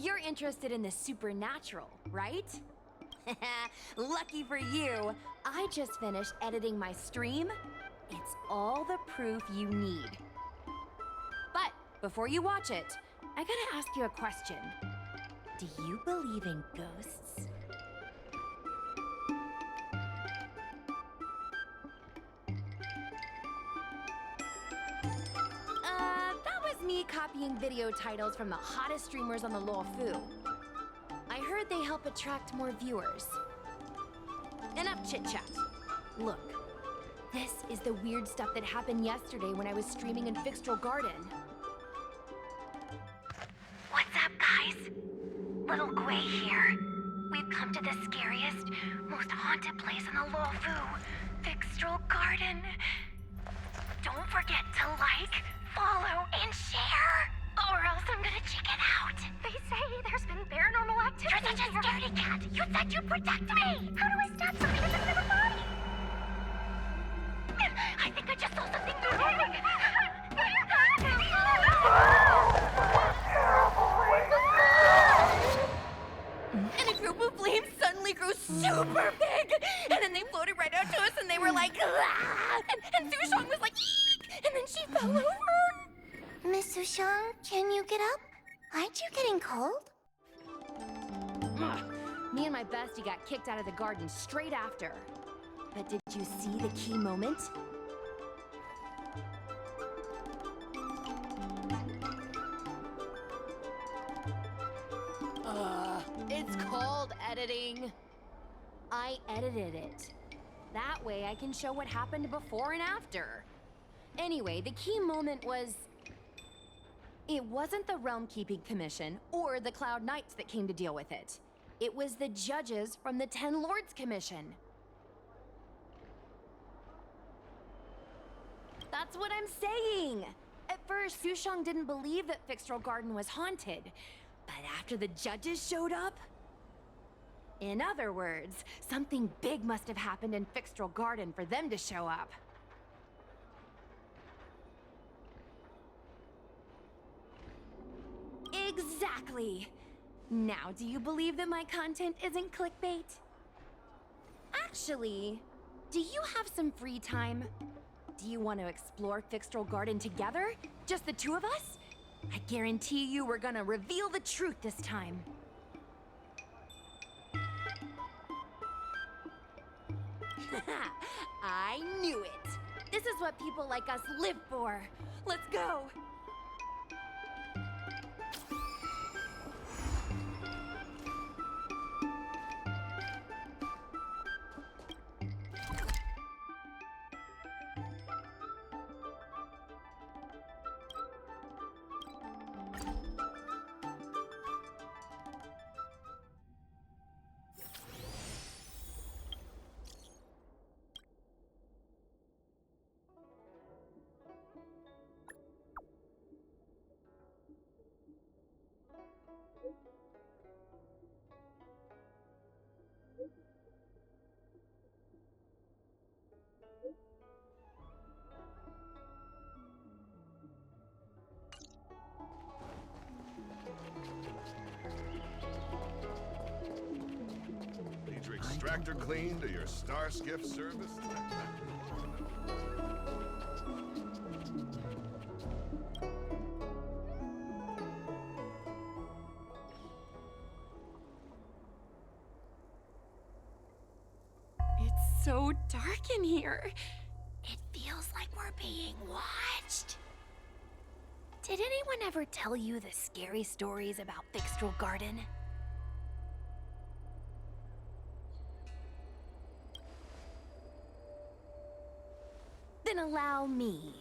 You're interested in the supernatural, right? Lucky for you, I just finished editing my stream. It's all the proof you need. But before you watch it, I gotta ask you a question. Do you believe in ghosts? That was me copying video titles from the hottest streamers on the Luofu. I heard they help attract more viewers. Enough chit-chat. Look, this is the weird stuff that happened yesterday when I was streaming in Fixtral Garden. What's up, guys? Little Gwei here. We've come to the scariest, most haunted place in the Luofu, Fixtral Garden. Don't forget to like, follow, and share, or else I'm gonna chicken out. They say there's been paranormal activity. You're such a scaredy cat. You said you'd protect me. How do I stop something that's in the body? I think I just saw something moving. And a group of flames suddenly grew super big! And then they floated right out to us and they were like, ah! And Sushong was like, eek! And then she fell over! Miss Sushong, can you get up? Aren't you getting cold? Me and my bestie got kicked out of the garden straight after. But did you see the key moment? It's called editing. I edited it. That way I can show what happened before and after. Anyway, the key moment was... It wasn't the Realm Keeping Commission or the Cloud Knights that came to deal with it. It was the judges from the Ten Lords Commission. That's what I'm saying! At first, Sushong didn't believe that Fixtral Garden was haunted. But after the judges showed up... In other words, something big must have happened in Fixtral Garden for them to show up. Exactly! Now, do you believe that my content isn't clickbait? Actually, do you have some free time? Do you want to explore Fixtral Garden together? Just the two of us? I guarantee you we're gonna reveal the truth this time. I knew it! This is what people like us live for! Let's go! Need your extractor cleaned or your star skiff serviced? It's so dark in here. It feels like we're being watched. Did anyone ever tell you the scary stories about Fixtral Garden? Then allow me.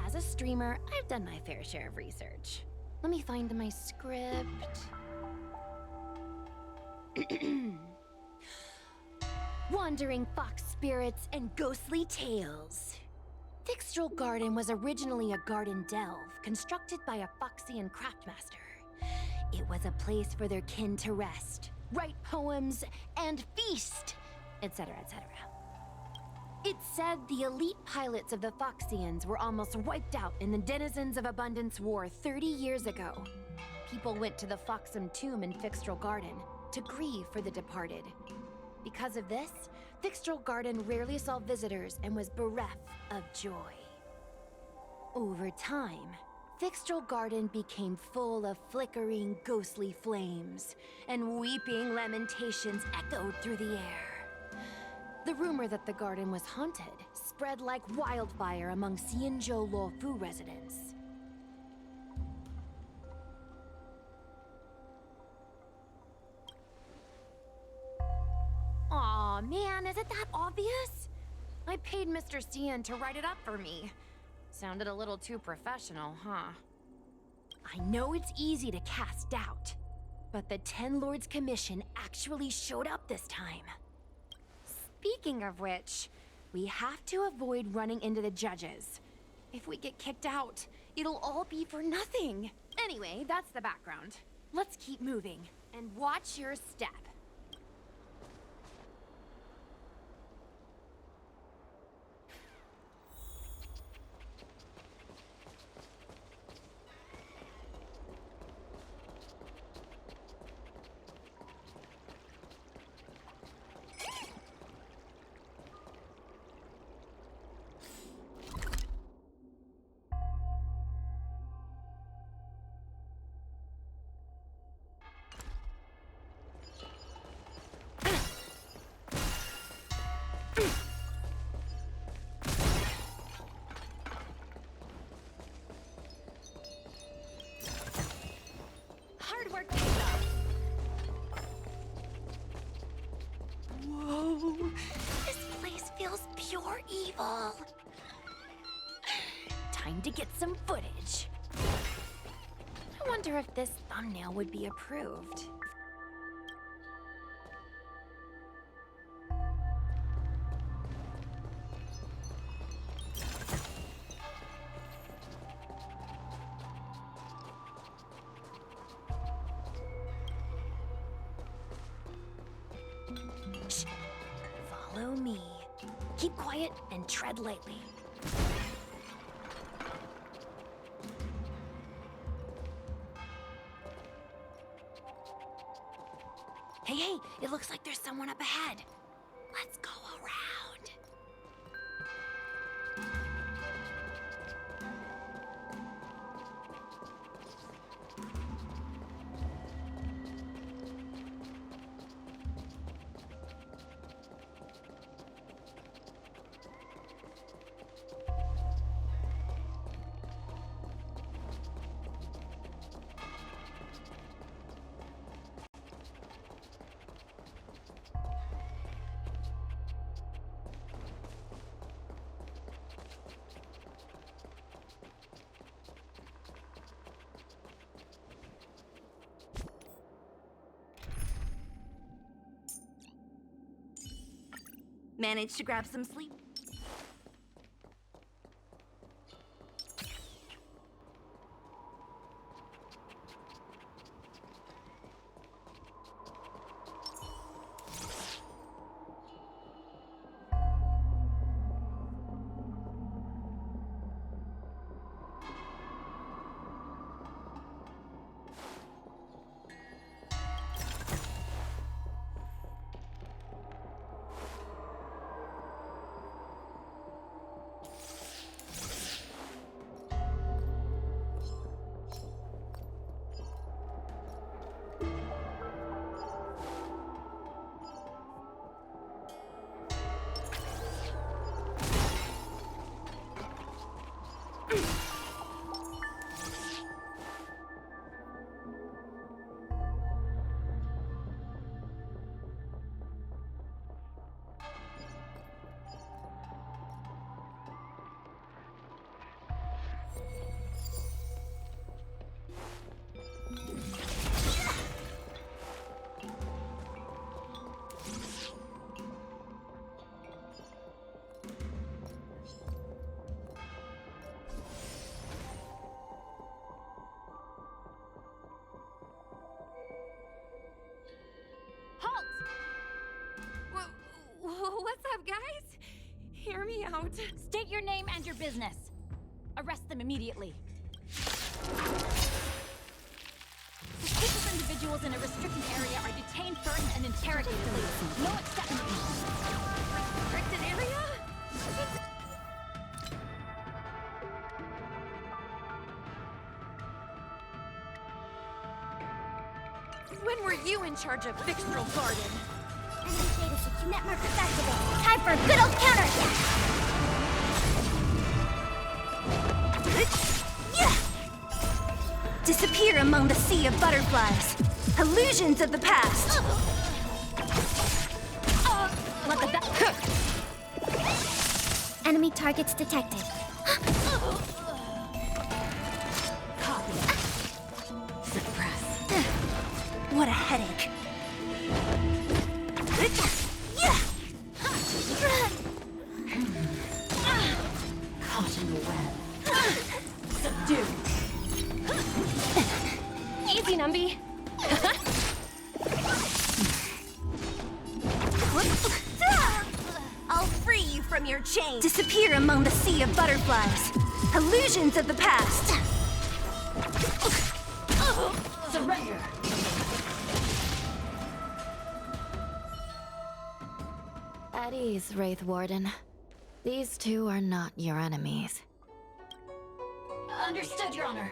As a streamer, I've done my fair share of research. Let me find my script. Wandering fox spirits and ghostly tales. Fixtral Garden was originally a garden delve constructed by a Foxian craftmaster. It was a place for their kin to rest, write poems, and feast, etc., etc. It said the elite pilots of the Foxians were almost wiped out in the Denizens of Abundance War 30 years ago. people went to the Foxum tomb in Fixtral Garden to grieve for the departed. Because of this, Fixtral Garden rarely saw visitors and was bereft of joy. Over time, Fixtral Garden became full of flickering, ghostly flames, and weeping lamentations echoed through the air. The rumor that the garden was haunted spread like wildfire among Xianzhou Luofu residents. Aw, man, is it that obvious? I paid Mr. Xian to write it up for me. Sounded a little too professional, huh? I know it's easy to cast doubt, but the Ten Lords Commission actually showed up this time. Speaking of which, we have to avoid running into the judges. If we get kicked out, it'll all be for nothing. Anyway, that's the background. Let's keep moving, and watch your step. Hard work pays off. Whoa, this place feels pure evil. Time to get some footage. I wonder if this thumbnail would be approved. Shh. Follow me. Keep quiet and tread lightly. Hey, it looks like there's someone up ahead. Let's go around. Managed to grab some sleep? What's up, guys? Hear me out. State your name and your business. Arrest them immediately. individuals in a restricted area are detained first and interrogated later. No exception. Restricted area? When were you in charge of Fixtral Garden? Enemy data secure network is activated. Time for a good old counterattack! Disappear among the sea of butterflies. Illusions of the past. What the Enemy targets detected. Copy. Suppress. What a headache. Caught in the web. Subdue. Easy, Numby. I'll free you from your chains. Disappear among the sea of butterflies. Illusions of the past. Surrender. At ease, Wraith Warden. These two are not your enemies. Understood, Your Honor.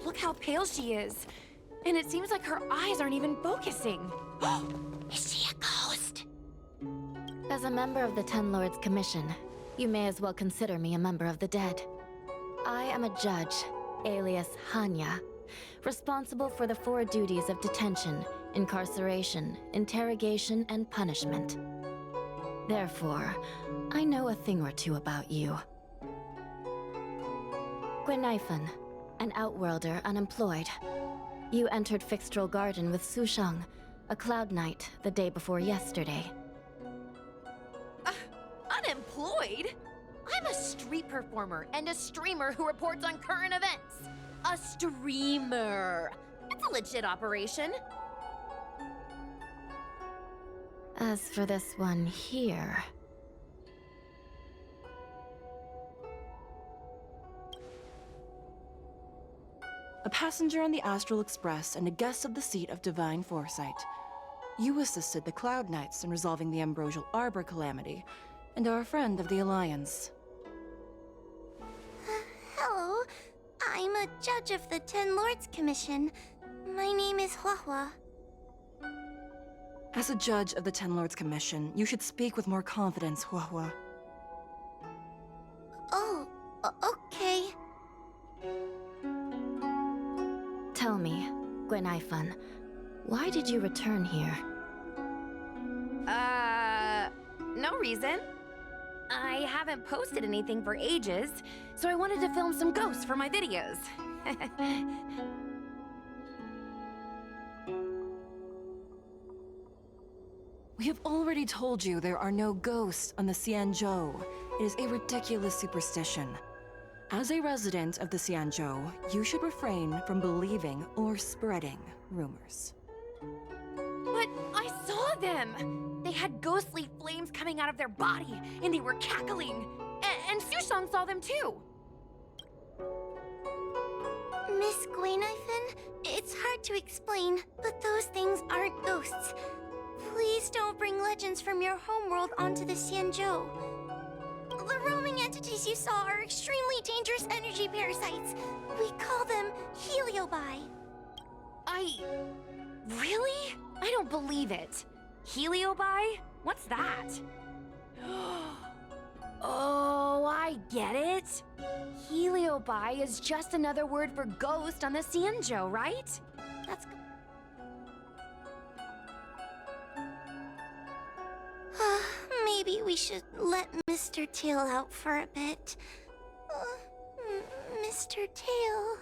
Look how pale she is. And it seems like her eyes aren't even focusing. Is she a ghost? As a member of the Ten Lords Commission, you may as well consider me a member of the dead. I am a judge, alias Hanya, responsible for the 4 duties of detention, incarceration, interrogation, and punishment. Therefore, I know a thing or two about you. Guinaifen, an outworlder unemployed. You entered Fixtral Garden with Sushang, a Cloud Knight, the day before yesterday. Unemployed? I'm a street performer and a streamer who reports on current events. A streamer. It's a legit operation. As for this one here... A passenger on the Astral Express and a guest of the seat of divine foresight. You assisted the Cloud Knights in resolving the Ambrosial Arbor calamity, and are a friend of the Alliance. Hello. I'm a judge of the Ten Lords Commission. My name is Huohuo. As a judge of the Ten Lords Commission, you should speak with more confidence, Huohuo. Oh, okay. Tell me, Guinaifen, why did you return here? No reason. I haven't posted anything for ages, so I wanted to film some ghosts for my videos. We have already told you there are no ghosts on the Xianzhou. It is a ridiculous superstition. As a resident of the Xianzhou, you should refrain from believing or spreading rumors. But I saw them! They had ghostly flames coming out of their body, and they were cackling. And Sushang saw them too! Miss Guinaifen, it's hard to explain, but those things aren't ghosts. Please don't bring legends from your homeworld onto the Xianzhou. The roaming entities you saw are extremely dangerous energy parasites. We call them heliobi. Really? I don't believe it. Heliobi? What's that? Oh, I get it. Heliobi is just another word for ghost on the Xianzhou, right? That's... Maybe we should let Mr. Tail out for a bit. Mr. Tail...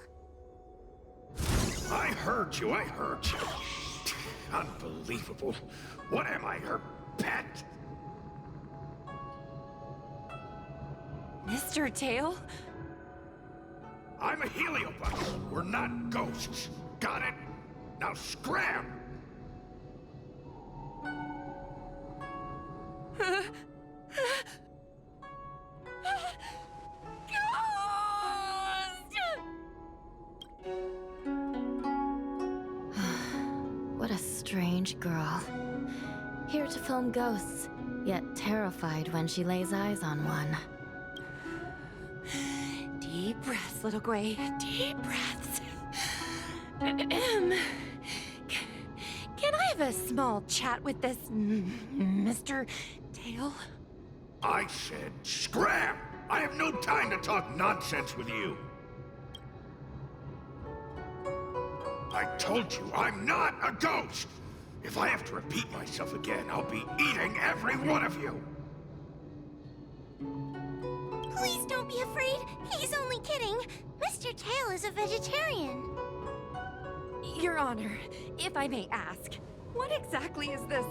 I heard you. Unbelievable. What am I, her pet? Mr. Tail? I'm a heliobus. We're not ghosts. Got it? Now scram! Ghost! strange girl. Here to film ghosts, yet terrified when she lays eyes on one. Deep breaths, little Gray. Deep breaths. Can I have a small chat with this Mr. Tail? I said scram! I have no time to talk nonsense with you. I told you I'm not a ghost! If I have to repeat myself again, I'll be eating every one of you! Please don't be afraid. He's only kidding. Mr. Tail is a vegetarian. Your Honor, if I may ask, what exactly is this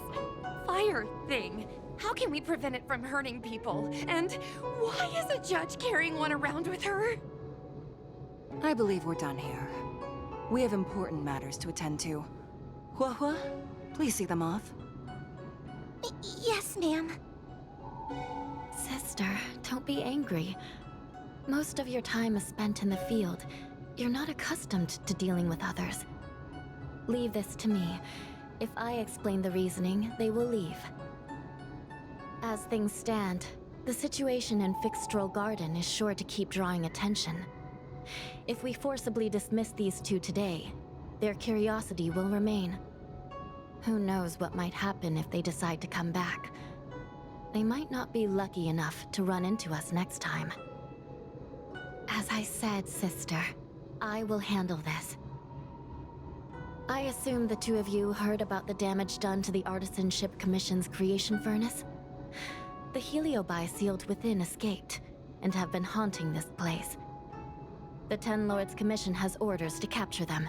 fire thing? How can we prevent it from hurting people? And why is a judge carrying one around with her? I believe we're done here. We have important matters to attend to. Huohuo, please see them off. Yes, ma'am. Sister, don't be angry. Most of your time is spent in the field. You're not accustomed to dealing with others. Leave this to me. If I explain the reasoning, they will leave. As things stand, the situation in Fixtral Garden is sure to keep drawing attention. If we forcibly dismiss these two today, their curiosity will remain. Who knows what might happen if they decide to come back. They might not be lucky enough to run into us next time. As I said, sister, I will handle this. I assume the two of you heard about the damage done to the Artisanship Commission's creation furnace? The Heliobi sealed within escaped, and have been haunting this place. The Ten Lords Commission has orders to capture them.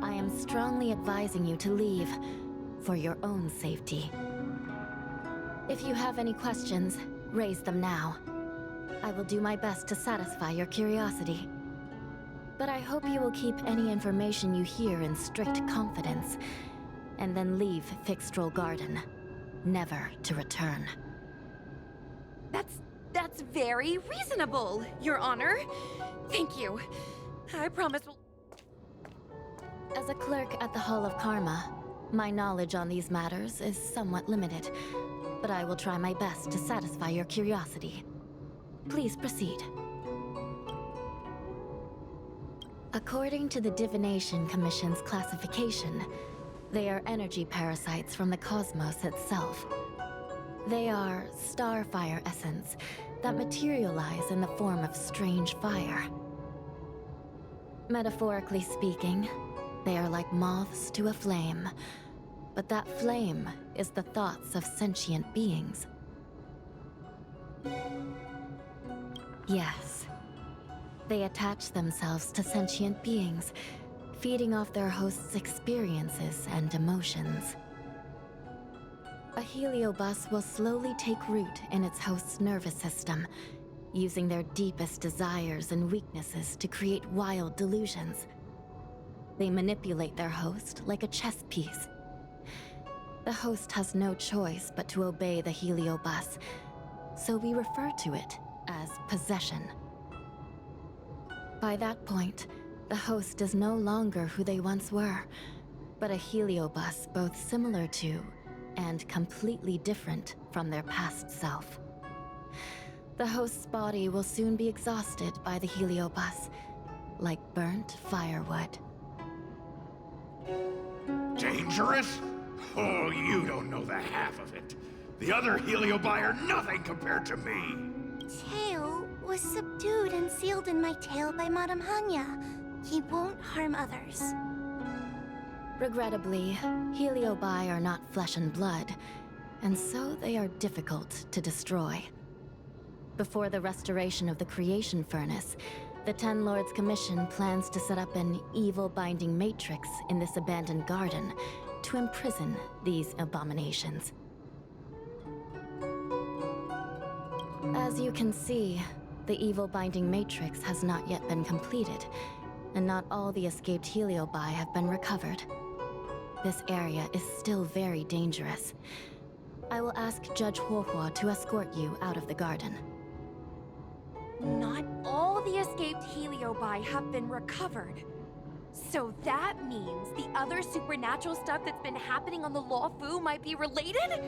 I am strongly advising you to leave, for your own safety. If you have any questions, raise them now. I will do my best to satisfy your curiosity. But I hope you will keep any information you hear in strict confidence, and then leave Fixtral Garden, never to return. That's very reasonable, Your Honor. Thank you. I promise we'll... As a clerk at the Hall of Karma, my knowledge on these matters is somewhat limited, but I will try my best to satisfy your curiosity. Please proceed. According to the Divination Commission's classification, they are energy parasites from the cosmos itself. They are starfire essence that materialize in the form of strange fire. Metaphorically speaking, they are like moths to a flame, but that flame is the thoughts of sentient beings. Yes. They attach themselves to sentient beings, feeding off their host's experiences and emotions. A heliobus will slowly take root in its host's nervous system, using their deepest desires and weaknesses to create wild delusions. They manipulate their host like a chess piece. The host has no choice but to obey the heliobus, so we refer to it as possession. By that point, the host is no longer who they once were, but a heliobus both similar to and completely different from their past self. The host's body will soon be exhausted by the heliobus, like burnt firewood. Dangerous? Oh, you don't know the half of it. The other Heliobi are nothing compared to me. Tail was subdued and sealed in my tail by Madame Hanya. He won't harm others. Regrettably, Heliobi are not flesh and blood, and so they are difficult to destroy. Before the restoration of the creation furnace, the Ten Lords Commission plans to set up an evil binding matrix in this abandoned garden to imprison these abominations. As you can see, the evil binding matrix has not yet been completed, and not all the escaped Heliobi have been recovered. This area is still very dangerous. I will ask Judge Huohuo to escort you out of the garden. Not all the escaped Heliobi have been recovered. So that means the other supernatural stuff that's been happening on the Luofu might be related?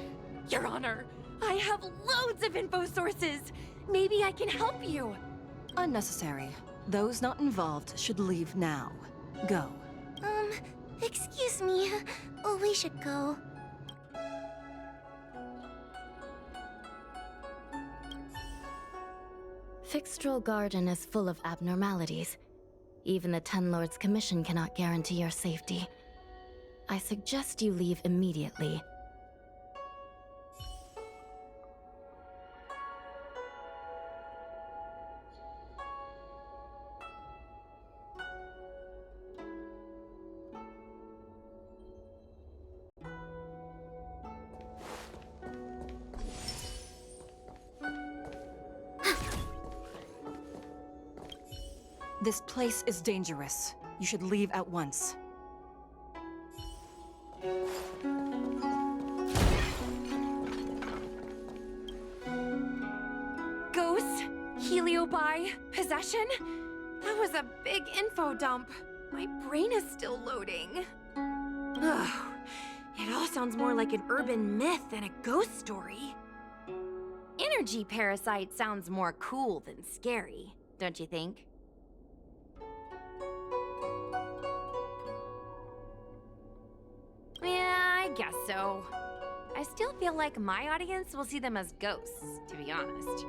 Your Honor, I have loads of info sources. Maybe I can help you. Unnecessary. Those not involved should leave now. Go. Excuse me. We should go. Fixtral Garden is full of abnormalities. Even the Ten Lords Commission cannot guarantee your safety. I suggest you leave immediately. This place is dangerous. You should leave at once. Ghosts? Heliobi? Possession? That was a big info dump. My brain is still loading. Ugh. It all sounds more like an urban myth than a ghost story. Energy parasite sounds more cool than scary, don't you think? Yeah, I guess so. I still feel like my audience will see them as ghosts, to be honest.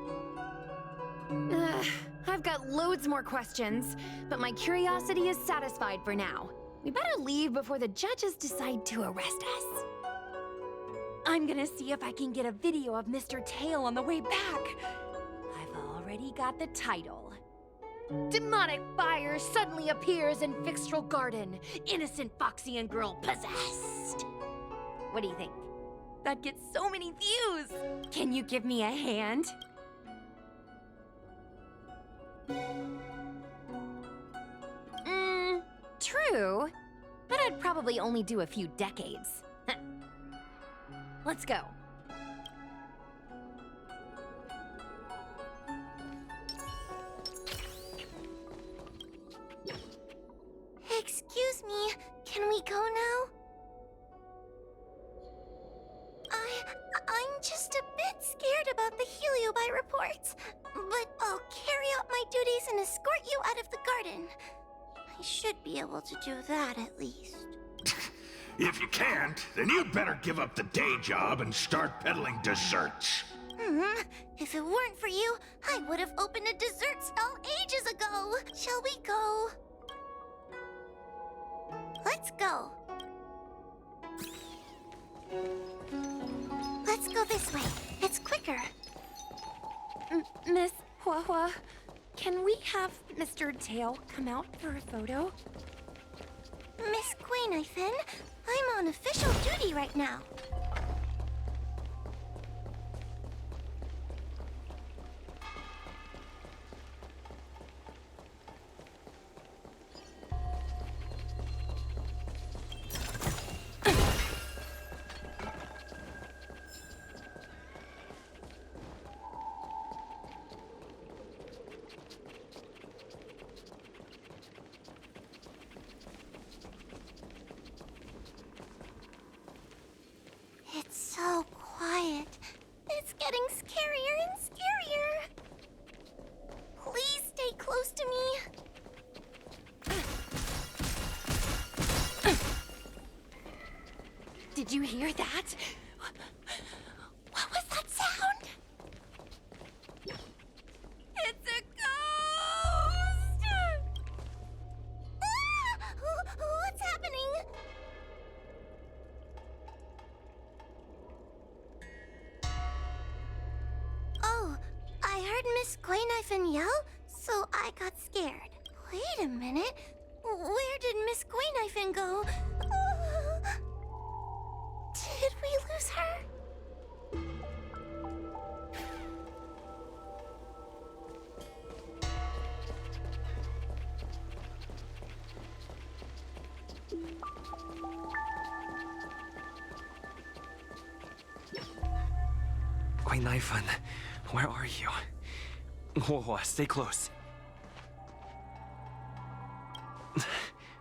Ugh, I've got loads more questions, but my curiosity is satisfied for now. We better leave before the judges decide to arrest us. I'm gonna see if I can get a video of Mr. Tail on the way back. I've already got the title. Demonic fire suddenly appears in Fixtral Garden. Innocent Foxian girl possessed. What do you think? That gets so many views. Can you give me a hand? True. But I'd probably only do a few decades. Let's go. Excuse me, can we go now? I'm just a bit scared about the Heliobi reports, but I'll carry out my duties and escort you out of the garden. I should be able to do that at least. If you can't, then you'd better give up the day job and start peddling desserts. If it weren't for you, I would have opened a dessert stall ages ago. Shall we go? Let's go. Let's go this way. It's quicker. Miss Huohuo, can we have Mr. Tail come out for a photo? Miss Guinevere, I'm on official duty right now. It's so quiet. It's getting scarier and scarier. Please stay close to me. Did you hear that? What was that sound? It's a ghost! What's happening? Oh, I heard Miss Guinevere yell, so I got scared. Wait a minute. Where did Miss Guinevere go? Did we lose her? Guinevere, where are you? Huohuo, stay close.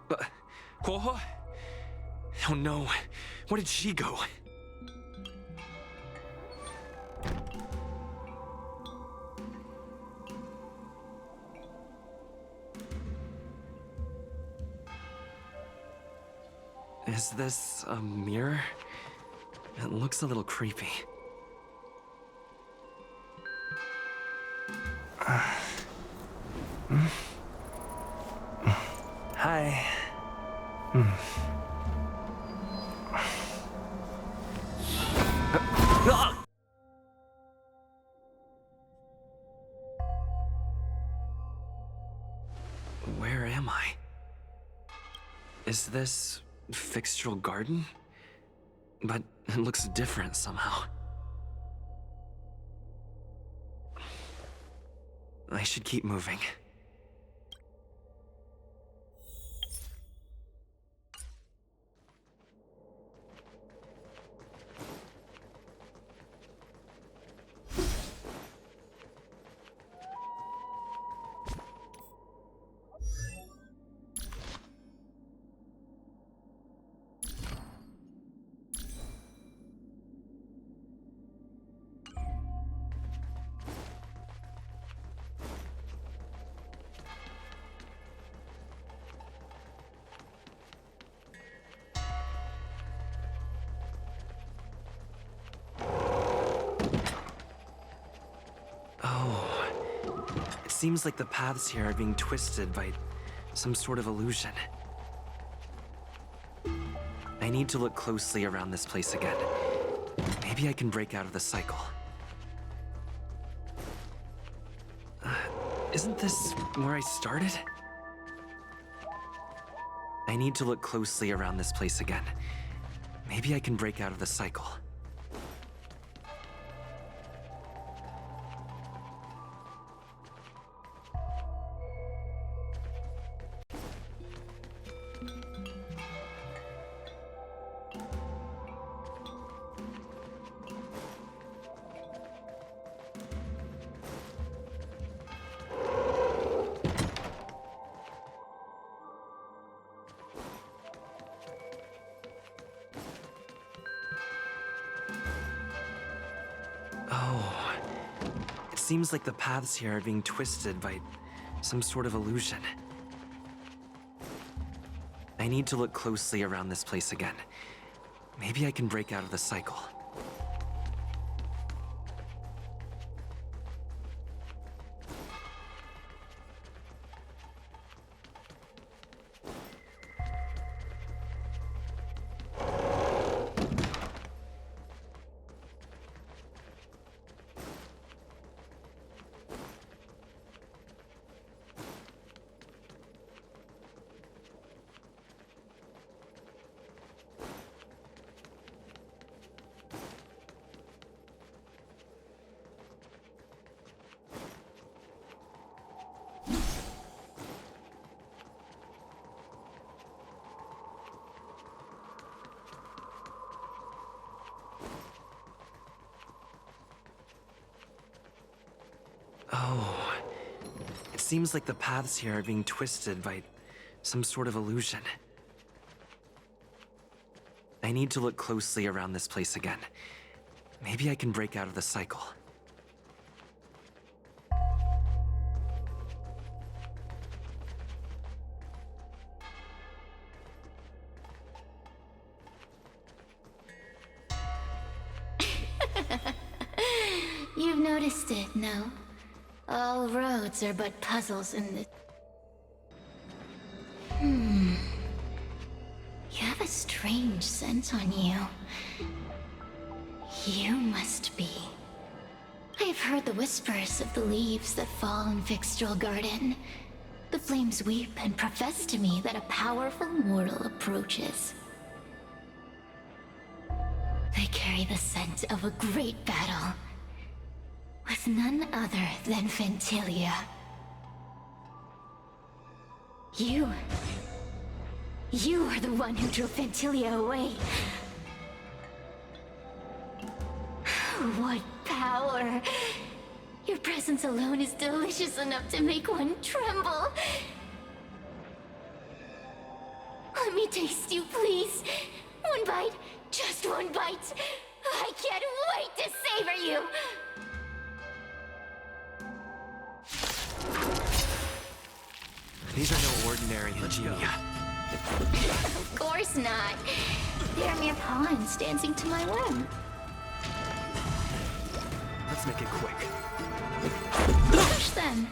But Huohuo? Oh no, where did she go? Is this a mirror? It looks a little creepy. Hi. Where am I? Is this Fixtural Garden? But it looks different somehow. I should keep moving. Seems like the paths here are being twisted by some sort of illusion. I need to look closely around this place again. Maybe I can break out of the cycle. Isn't this where I started? I need to look closely around this place again. Maybe I can break out of the cycle. Seems like the paths here are being twisted by some sort of illusion. I need to look closely around this place again. Maybe I can break out of the cycle. Seems like the paths here are being twisted by some sort of illusion. I need to look closely around this place again. Maybe I can break out of the cycle. You've noticed it, no? All roads are but puzzles in the... You have a strange scent on you. You must be... I have heard the whispers of the leaves that fall in Fixtural Garden. The flames weep and profess to me that a powerful mortal approaches. They carry the scent of a great battle. With none other than Ventilia. You are the one who drove Ventilia away. What power! Your presence alone is delicious enough to make one tremble. Let me taste you, please. One bite, just one bite. I can't wait to savor you. These are no ordinary ingenia. Of course not. They're mere pawns dancing to my whim. Let's make it quick. Crush them.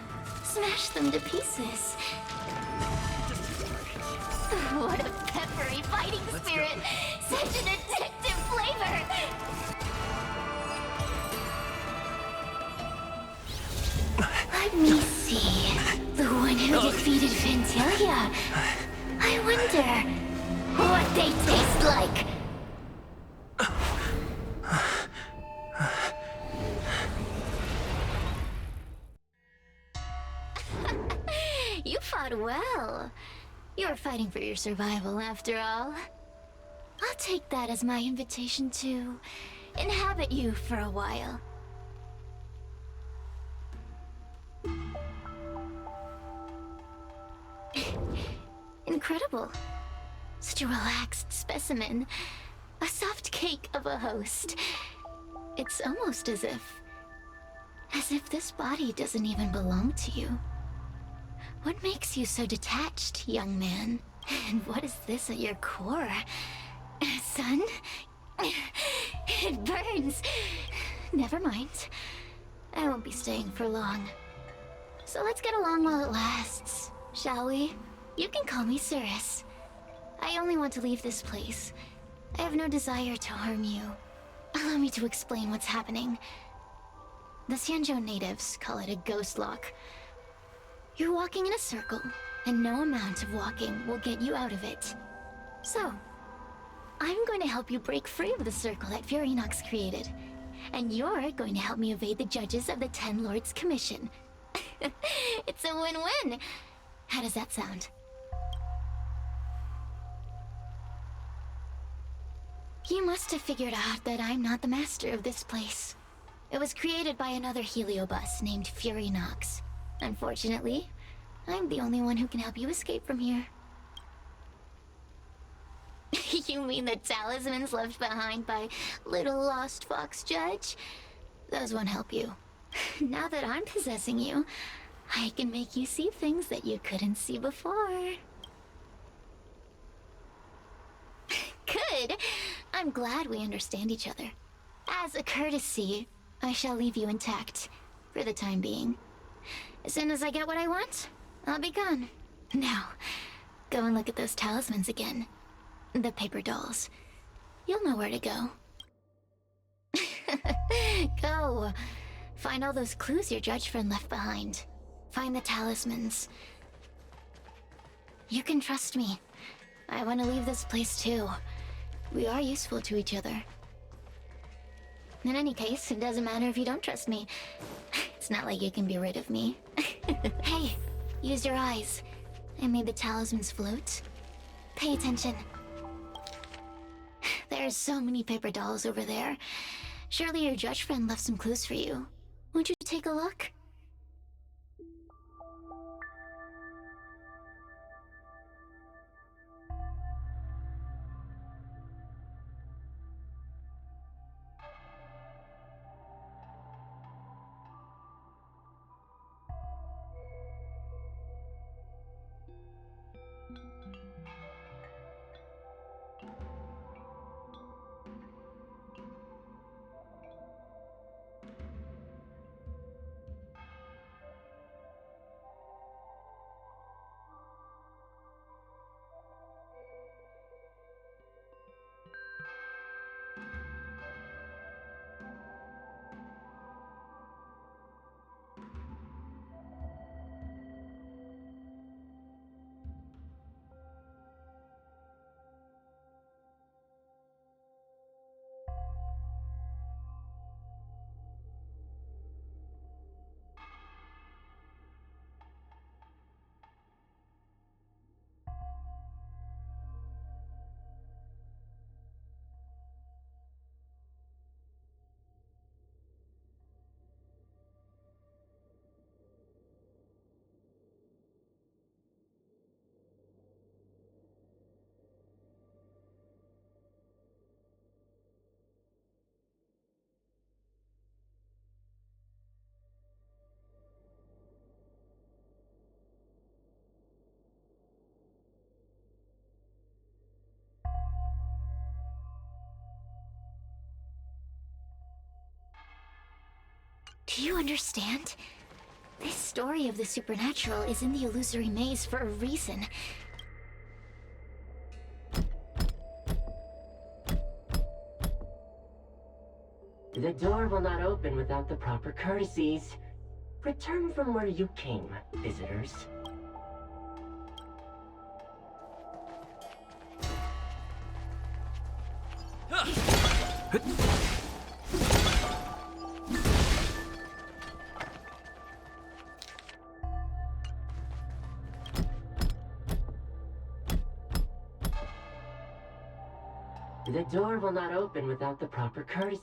Smash them to pieces. What a peppery fighting spirit! Such an addictive flavor! Let me see. The one who defeated Fantalia. I wonder what they taste like. You fought well. You're fighting for your survival, after all. I'll take that as my invitation to inhabit you for a while. Incredible. Such a relaxed specimen. A soft cake of a host. It's almost as if this body doesn't even belong to you. What makes you so detached, young man? And what is this at your core? Sun? It burns. Never mind. I won't be staying for long. So let's get along while it lasts, shall we? You can call me Cirrus. I only want to leave this place. I have no desire to harm you. Allow me to explain what's happening. The Xianzhou natives call it a ghost lock. You're walking in a circle, and no amount of walking will get you out of it. So, I'm going to help you break free of the circle that Furynox created. And you're going to help me evade the judges of the Ten Lords Commission. It's a win-win! How does that sound? You must have figured out that I'm not the master of this place. It was created by another heliobus named Furynox. Unfortunately, I'm the only one who can help you escape from here. You mean the talismans left behind by little lost fox judge? Those won't help you. Now that I'm possessing you, I can make you see things that you couldn't see before. Good! I'm glad we understand each other. As a courtesy, I shall leave you intact, for the time being. As soon as I get what I want, I'll be gone. Now, go and look at those talismans again. The paper dolls. You'll know where to go. Go! Find all those clues your judge friend left behind. Find the talismans. You can trust me. I want to leave this place too. We are useful to each other. In any case, it doesn't matter if you don't trust me. It's not like you can be rid of me. Hey, use your eyes. I made the talismans float. Pay attention. There are so many paper dolls over there. Surely your judge friend left some clues for you. Won't you take a look? Do you understand? This story of the supernatural is in the illusory maze for a reason. The door will not open without the proper courtesies. Return from where you came, visitors. The door will not open without the proper courtesy.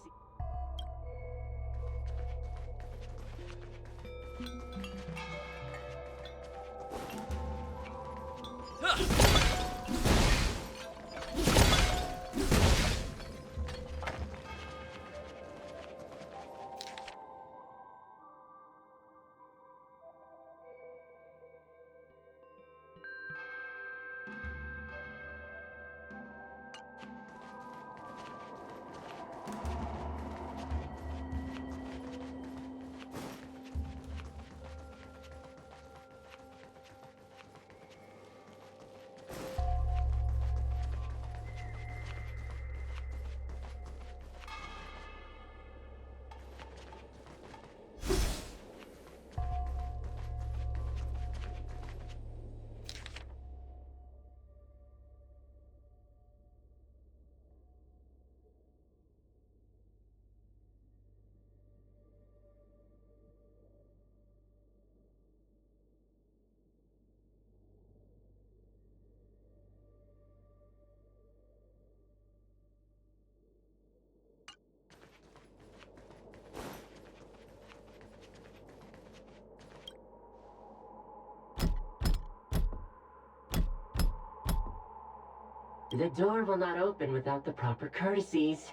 The door will not open without the proper courtesies.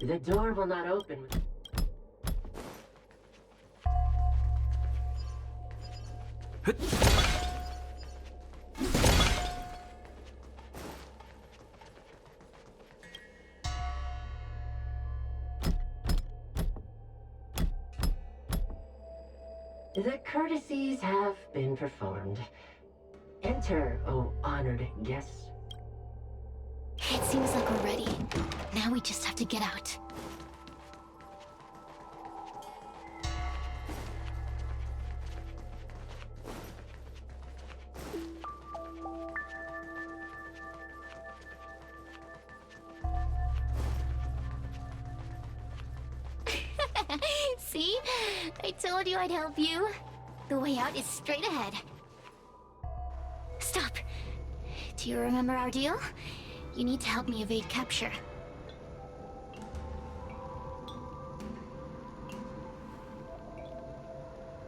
The door will not open with... The courtesies have been performed. Enter, O honored guests. It seems like we're ready. Now we just have to get out. See? I told you I'd help you. The way out is straight ahead. Stop. Do you remember our deal? You need to help me evade capture.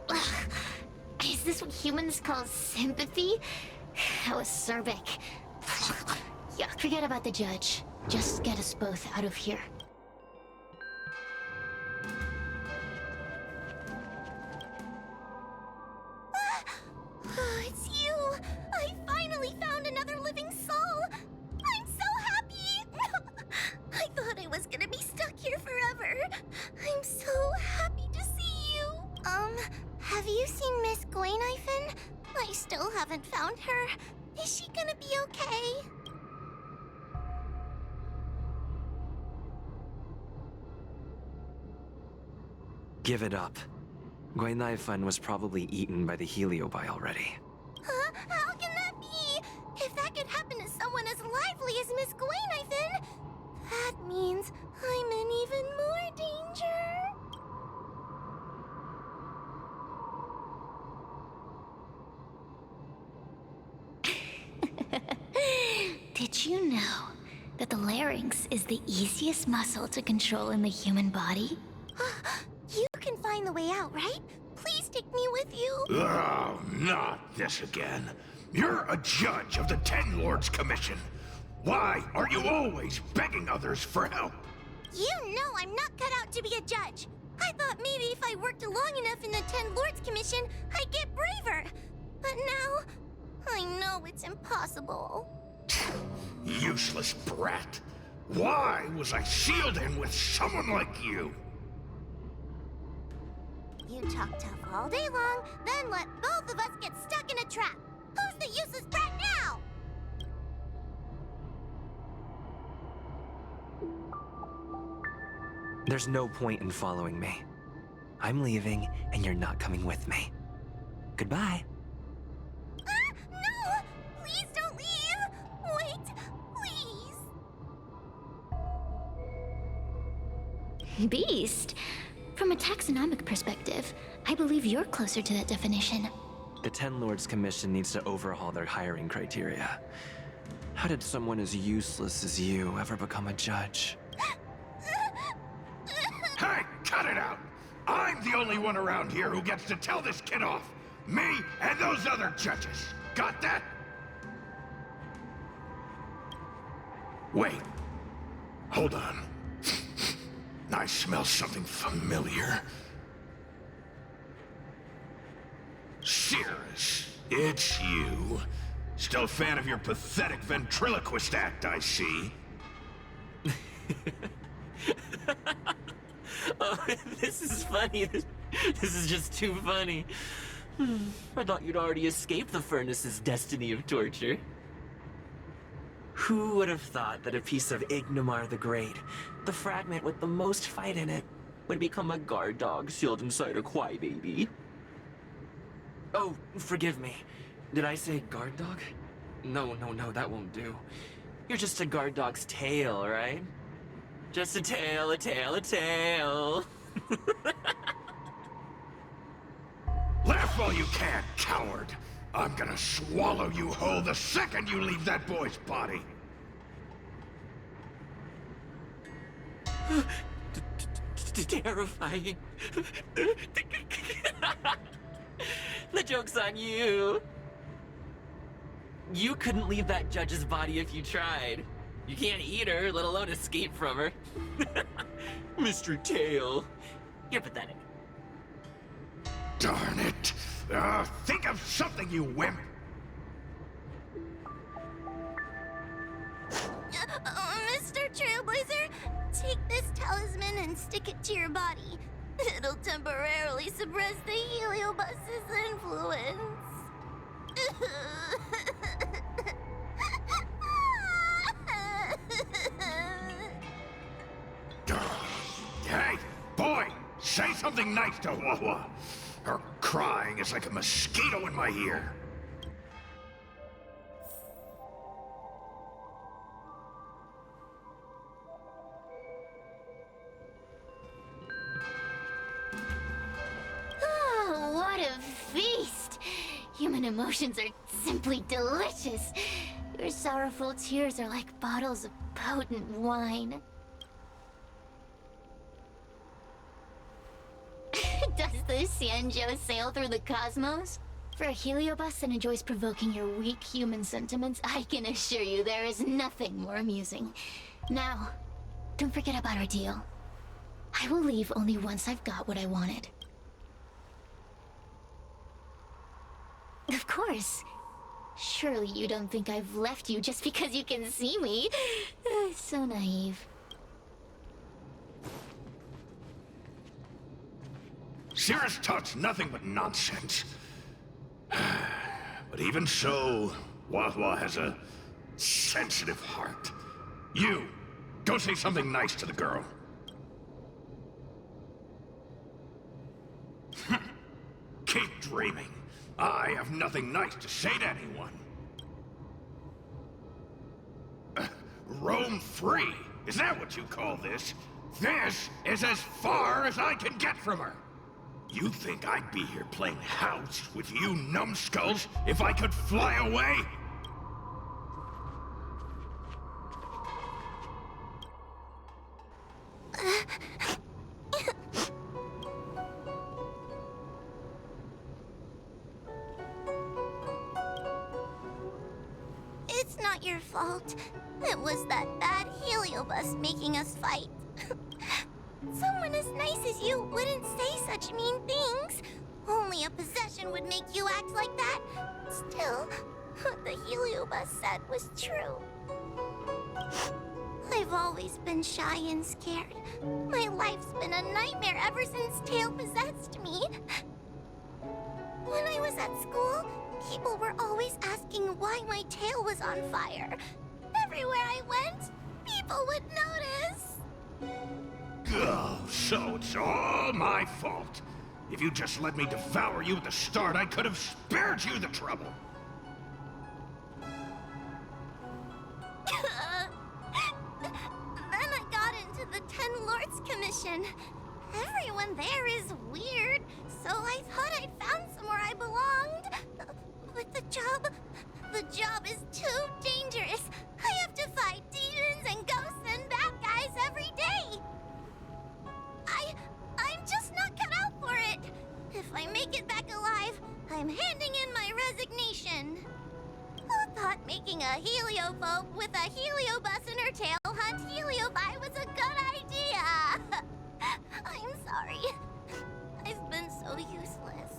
Ugh. Is this what humans call sympathy? That was acerbic. Yeah, forget about the judge. Just get us both out of here. It's you! I finally found another living soul! I'm so happy! I thought I was gonna be stuck here forever. I'm so happy to see you. Have you seen Miss Gwaynifin? I still haven't found her. Is she gonna be okay? Give it up. Gwaynifin was probably eaten by the heliobi already. Huh? How can that be? If that could happen to someone as lively as Miss Gwaynifin, that means I'm in even more danger. Did you know that the larynx is the easiest muscle to control in the human body? You can find the way out, right? Please take me with you. Oh, not this again. You're a judge of the Ten Lords Commission. Why are you always begging others for help? You know I'm not cut out to be a judge. I thought maybe if I worked long enough in the Ten Lords Commission, I'd get braver. But now, know it's impossible. Useless brat. Why was I sealed in with someone like you? You talk tough all day long, then let both of us get stuck in a trap. Who's the useless brat now? There's no point in following me. I'm leaving, and you're not coming with me. Goodbye. No! Please don't leave! Wait, please! Beast? From a taxonomic perspective, I believe you're closer to that definition. The Ten Lords Commission needs to overhaul their hiring criteria. How did someone as useless as you ever become a judge? Hey, cut it out! I'm the only one around here who gets to tell this kid off. Me and those other judges. Got that? Wait. Hold on. I smell something familiar. Cirrus, it's you. Still a fan of your pathetic ventriloquist act, I see. Oh, this is funny. This is just too funny. I thought you'd already escaped the furnace's destiny of torture. Who would have thought that a piece of Ignomar the Great, the fragment with the most fight in it, would become a guard dog sealed inside a crybaby? Oh, forgive me. Did I say guard dog? No, that won't do. You're just a guard dog's tail, right? Just a tail, a tail, a tail. Laugh all you can, coward. I'm gonna swallow you whole the second you leave that boy's body. Terrifying. The joke's on you. You couldn't leave that judge's body if you tried. You can't eat her, let alone escape from her. Mr. Tail, you're pathetic. Darn it. Think of something, you wimp. Mr. Trailblazer, take this talisman and stick it to your body. It'll temporarily suppress the heliobus's influence. Hey, boy, say something nice to Huohuo. Her crying is like a mosquito in my ear. Oh, what a feast! Human emotions are simply delicious. Your sorrowful tears are like bottles of potent wine. Does the Xianzhou sail through the cosmos? For a heliobus that enjoys provoking your weak human sentiments, I can assure you there is nothing more amusing. Now, don't forget about our deal. I will leave only once I've got what I wanted. Of course. Surely you don't think I've left you just because you can see me. So naive. Cirrus talks nothing but nonsense. But even so, Huohuo has a sensitive heart. You, go say something nice to the girl. Keep dreaming. I have nothing nice to say to anyone. Roam free? Is that what you call this? This is as far as I can get from her. You think I'd be here playing house with you numbskulls if I could fly away? It's not your fault. It was that bad heliobus making us fight. Someone as nice as you wouldn't say such mean things. Only a possession would make you act like that. Still, what the Heliobus said was true. I've always been shy and scared. My life's been a nightmare ever since Tail possessed me. When I was at school, people were always asking why my tail was on fire. Everywhere I went, people would notice. Oh, so it's all my fault. If you just let me devour you at the start, I could have spared you the trouble. Then I got into the Ten Lords Commission. Everyone there is weird, so I thought I'd found somewhere I belonged. But the job is too dangerous. I have to fight demons and ghosts and bad guys every day. I'm just not cut out for it. If I make it back alive, I'm handing in my resignation. Who thought making a heliophobe with a heliobus in her tail hunt heliobi was a good idea? I'm sorry. I've been so useless.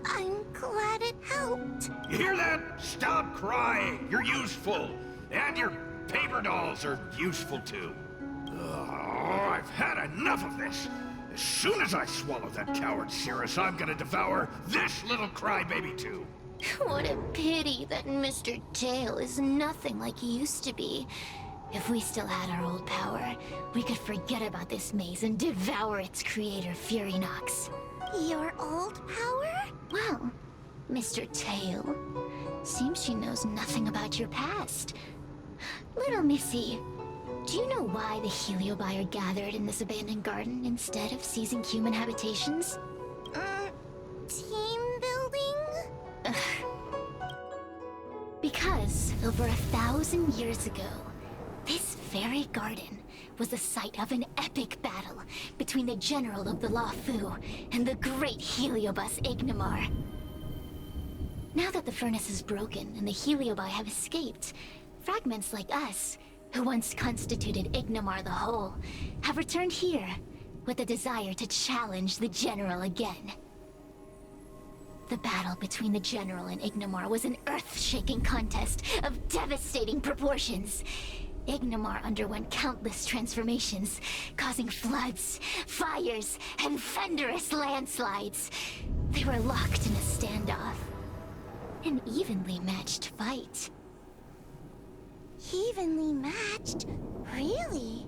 I'm glad it helped. You hear that? Stop crying. You're useful. And your paper dolls are useful too. Oh, I've had enough of this. As soon as I swallow that coward Cirrus, I'm gonna devour this little crybaby too. What a pity that Mr. Tail is nothing like he used to be. If we still had our old power, we could forget about this maze and devour its creator, Furynox. Your old power? Well, Mr. Tail, seems she knows nothing about your past. Little Missy, do you know why the Heliobi are gathered in this abandoned garden instead of seizing human habitations? Team building? Because over 1,000 years ago, this very garden was the site of an epic battle between the general of the Luofu and the great Heliobus Ignimar. Now that the furnace is broken and the Heliobi have escaped, fragments like us, who once constituted Ignimar the Whole, have returned here with the desire to challenge the general again. The battle between the general and Ignimar was an earth-shaking contest of devastating proportions. Ignimar underwent countless transformations, causing floods, fires, and thunderous landslides. They were locked in a standoff. An evenly matched fight. Evenly matched? Really?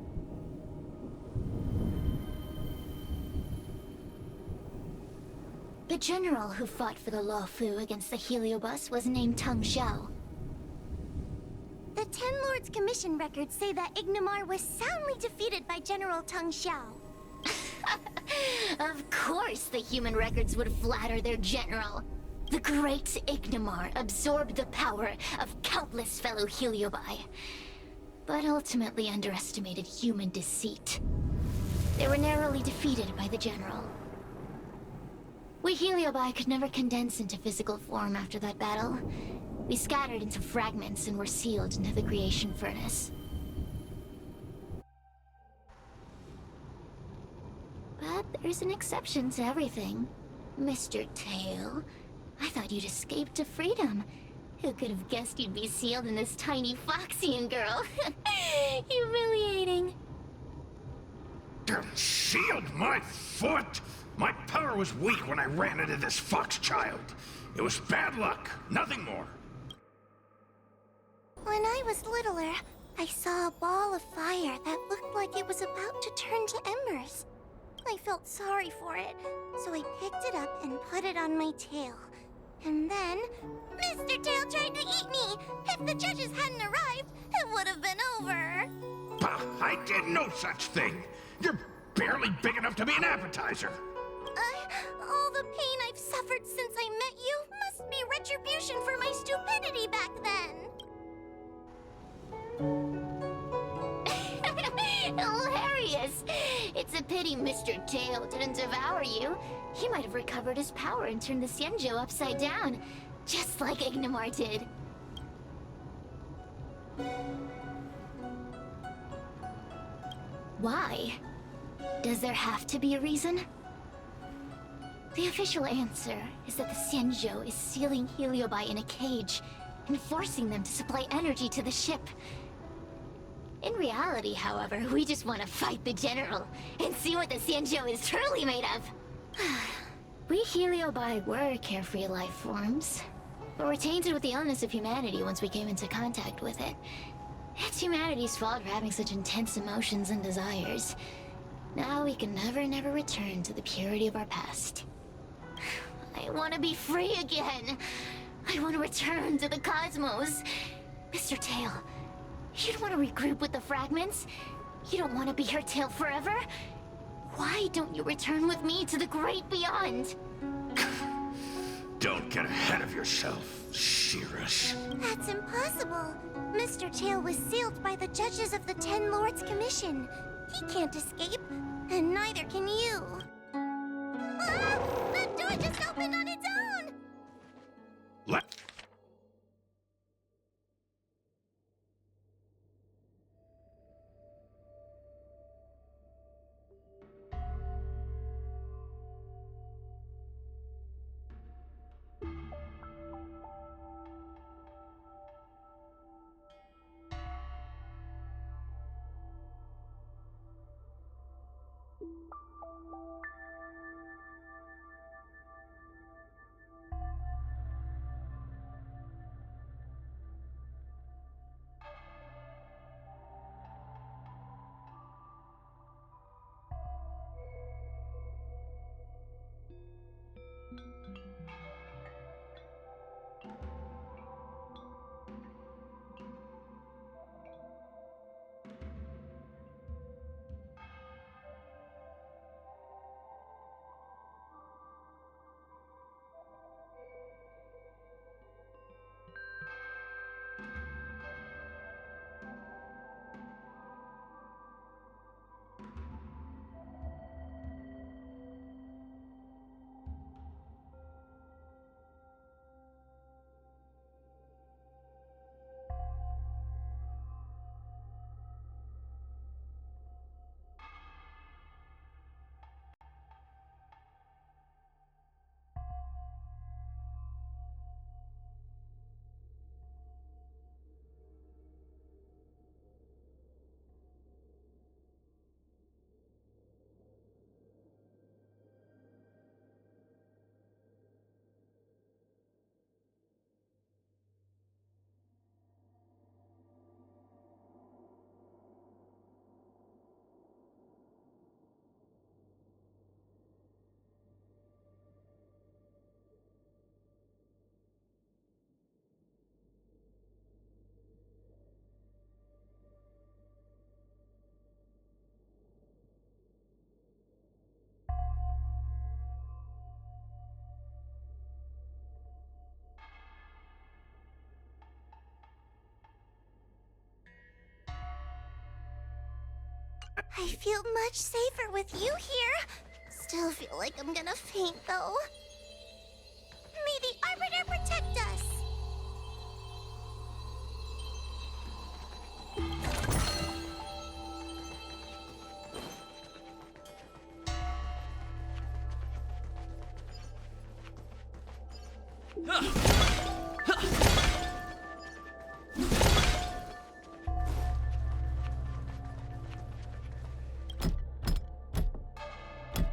The general who fought for the Luofu against the Heliobus was named Tang Xiao. The Ten Lords Commission records say that Ignimar was soundly defeated by General Tang Xiao. Of course the human records would flatter their general. The great Ignimar absorbed the power of countless fellow Heliobi, but ultimately underestimated human deceit. They were narrowly defeated by the general. We Heliobi could never condense into physical form after that battle. We scattered into fragments and were sealed into the creation furnace. But there's an exception to everything. Mr. Tail, I thought you'd escaped to freedom. Who could have guessed you'd be sealed in this tiny Foxian girl? Humiliating. Sealed my foot? My power was weak when I ran into this fox child. It was bad luck, nothing more. When I was littler, I saw a ball of fire that looked like it was about to turn to embers. I felt sorry for it, so I picked it up and put it on my tail. And then, Mr. Tail tried to eat me! If the judges hadn't arrived, it would have been over! Bah, I did no such thing! You're barely big enough to be an appetizer! All the pain I've suffered since I met you must be retribution for my stupidity back then! Hilarious! It's a pity Mr. Tail didn't devour you. He might have recovered his power and turned the Xianzhou upside down, just like Ignimar did. Why? Does there have to be a reason? The official answer is that the Xianzhou is sealing Heliobi in a cage and forcing them to supply energy to the ship. In reality, however, we just want to fight the General and see what the Xianzhou is truly made of. We Heliobi were carefree life forms, but were tainted with the illness of humanity once we came into contact with it. It's humanity's fault for having such intense emotions and desires. Now we can never return to the purity of our past. I want to be free again. I want to return to the cosmos. Mr. Tail, you don't want to regroup with the fragments? You don't want to be her tail forever? Why don't you return with me to the great beyond? Don't get ahead of yourself, Cirrus. That's impossible. Mr. Tail was sealed by the judges of the Ten Lords Commission. He can't escape, and neither can you. Ah! The door just opened on its own! Let... I feel much safer with you here. Still feel like I'm gonna faint, though. May the Arbiter protect us!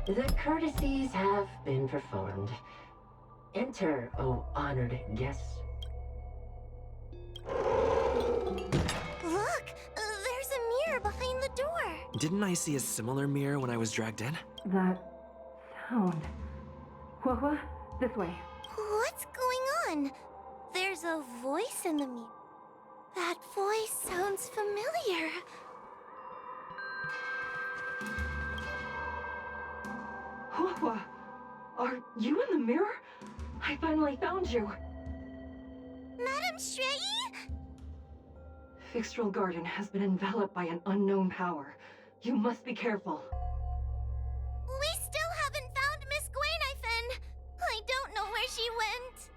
The courtesies have been performed. Enter, O honored guests. Look! There's a mirror behind the door! Didn't I see a similar mirror when I was dragged in? That sound. Huohuo, this way. What's going on? There's a voice in the mirror. That voice sounds familiar. Huohuo, are you in the mirror? I finally found you. Madam Shrei? Fixtral Garden has been enveloped by an unknown power. You must be careful. We still haven't found Miss Gwainifin. I don't know where she went.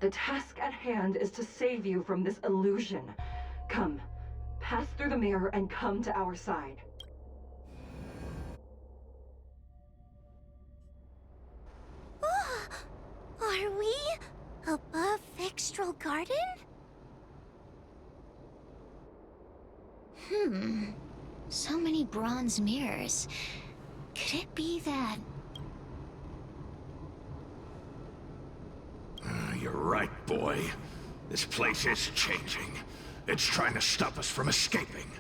The task at hand is to save you from this illusion. Come, pass through the mirror and come to our side. garden? So many bronze mirrors. Could it be that... You're right, boy. This place is changing. It's trying to stop us from escaping.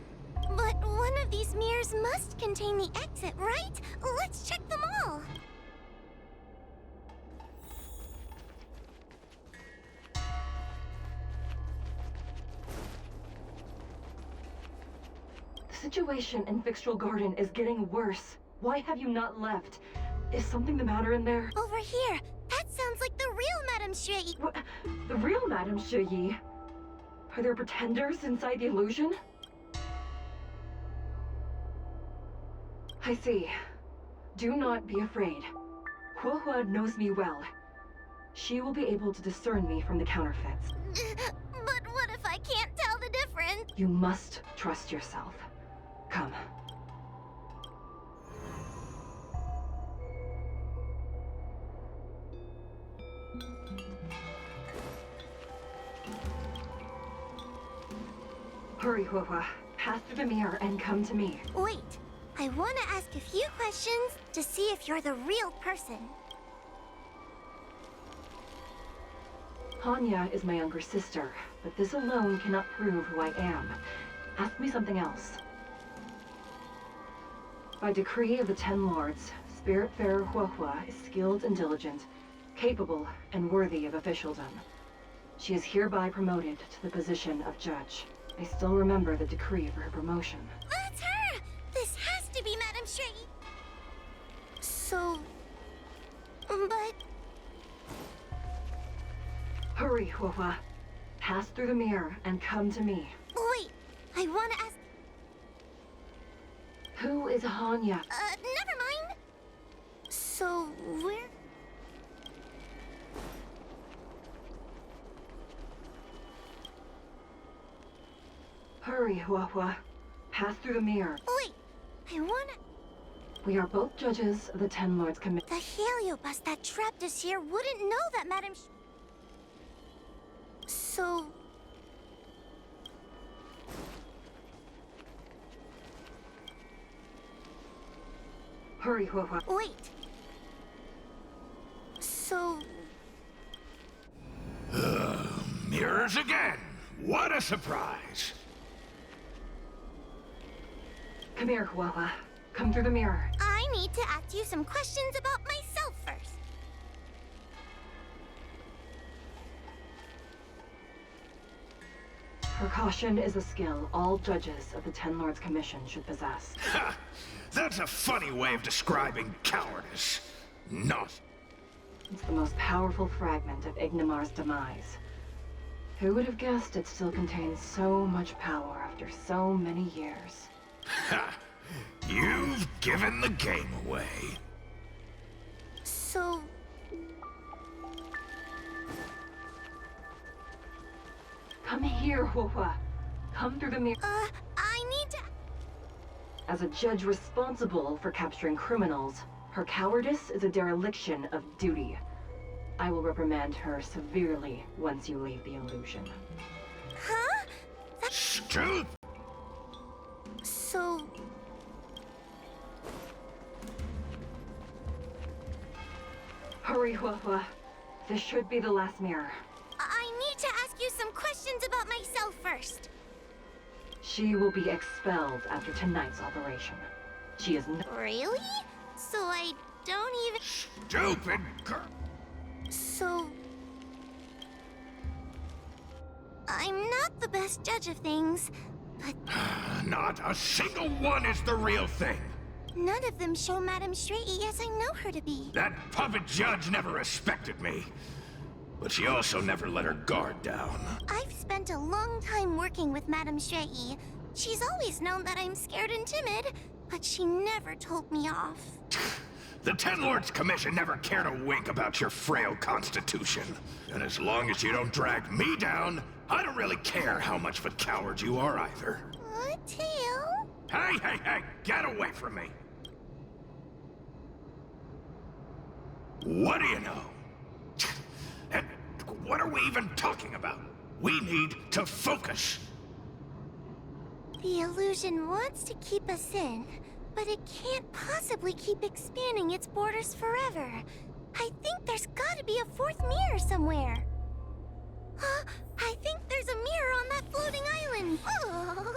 But one of these mirrors must contain the exit, right? Let's check them all. The situation in Fixtral Garden is getting worse. Why have you not left? Is something the matter in there? Over here. That sounds like the real Madame Shui. What? The real Madame Shui? Are there pretenders inside the illusion? I see. Do not be afraid. Huohuo knows me well. She will be able to discern me from the counterfeits. But what if I can't tell the difference? You must trust yourself. Come. Hurry, Huohuo. Pass through the mirror and come to me. Wait. I want to ask a few questions to see if you're the real person. Hanya is my younger sister, but this alone cannot prove who I am. Ask me something else. By decree of the Ten Lords, Spiritfarer Huohuo is skilled and diligent, capable and worthy of officialdom. She is hereby promoted to the position of judge. I still remember the decree for her promotion. That's her! This has to be Madame Shui. So... but... Hurry, Huohuo. Pass through the mirror and come to me. Wait, I want to ask... Who is Hanya? Never mind. So, where... Hurry, Huohuo. Pass through the mirror. Wait, I wanna... We are both judges of the Ten Lords Commission. The heliobus that trapped us here wouldn't know that Madame So... Hurry, Huohuo. Wait. So... Mirrors again! What a surprise! Come here, Huohuo. Come through the mirror. I need to ask you some questions about myself first. Precaution is a skill all judges of the Ten Lords Commission should possess. Ha! That's a funny way of describing cowardice. Not. It's the most powerful fragment of Ignimar's demise. Who would have guessed it still contains so much power after so many years? Ha! You've given the game away. So... Come here, Huohuo. Come through the mirror. I need to... As a judge responsible for capturing criminals, her cowardice is a dereliction of duty. I will reprimand her severely once you leave the illusion. Huh? Stupid! So... Hurry, Huohuo. This should be the last mirror. I need to ask you some questions about myself first. She will be expelled after tonight's operation. She is no— Really? So I don't even... Stupid girl! So... I'm not the best judge of things, but Not a single one is the real thing. none of them show Madame Shui as I know her to be. That puppet judge never respected me. But she also never let her guard down. I've spent a long time working with Madame Shui. She's always known that I'm scared and timid, but she never told me off. The Ten Lords Commission never cared a wink about your frail constitution. And as long as you don't drag me down, I don't really care how much of a coward you are either. Tail? Hey, get away from me! What do you know? And What are we even talking about? We need to focus. The illusion wants to keep us in, but it can't possibly keep expanding its borders forever. I think there's gotta be a fourth mirror somewhere. I think there's a mirror on that floating island. Oh,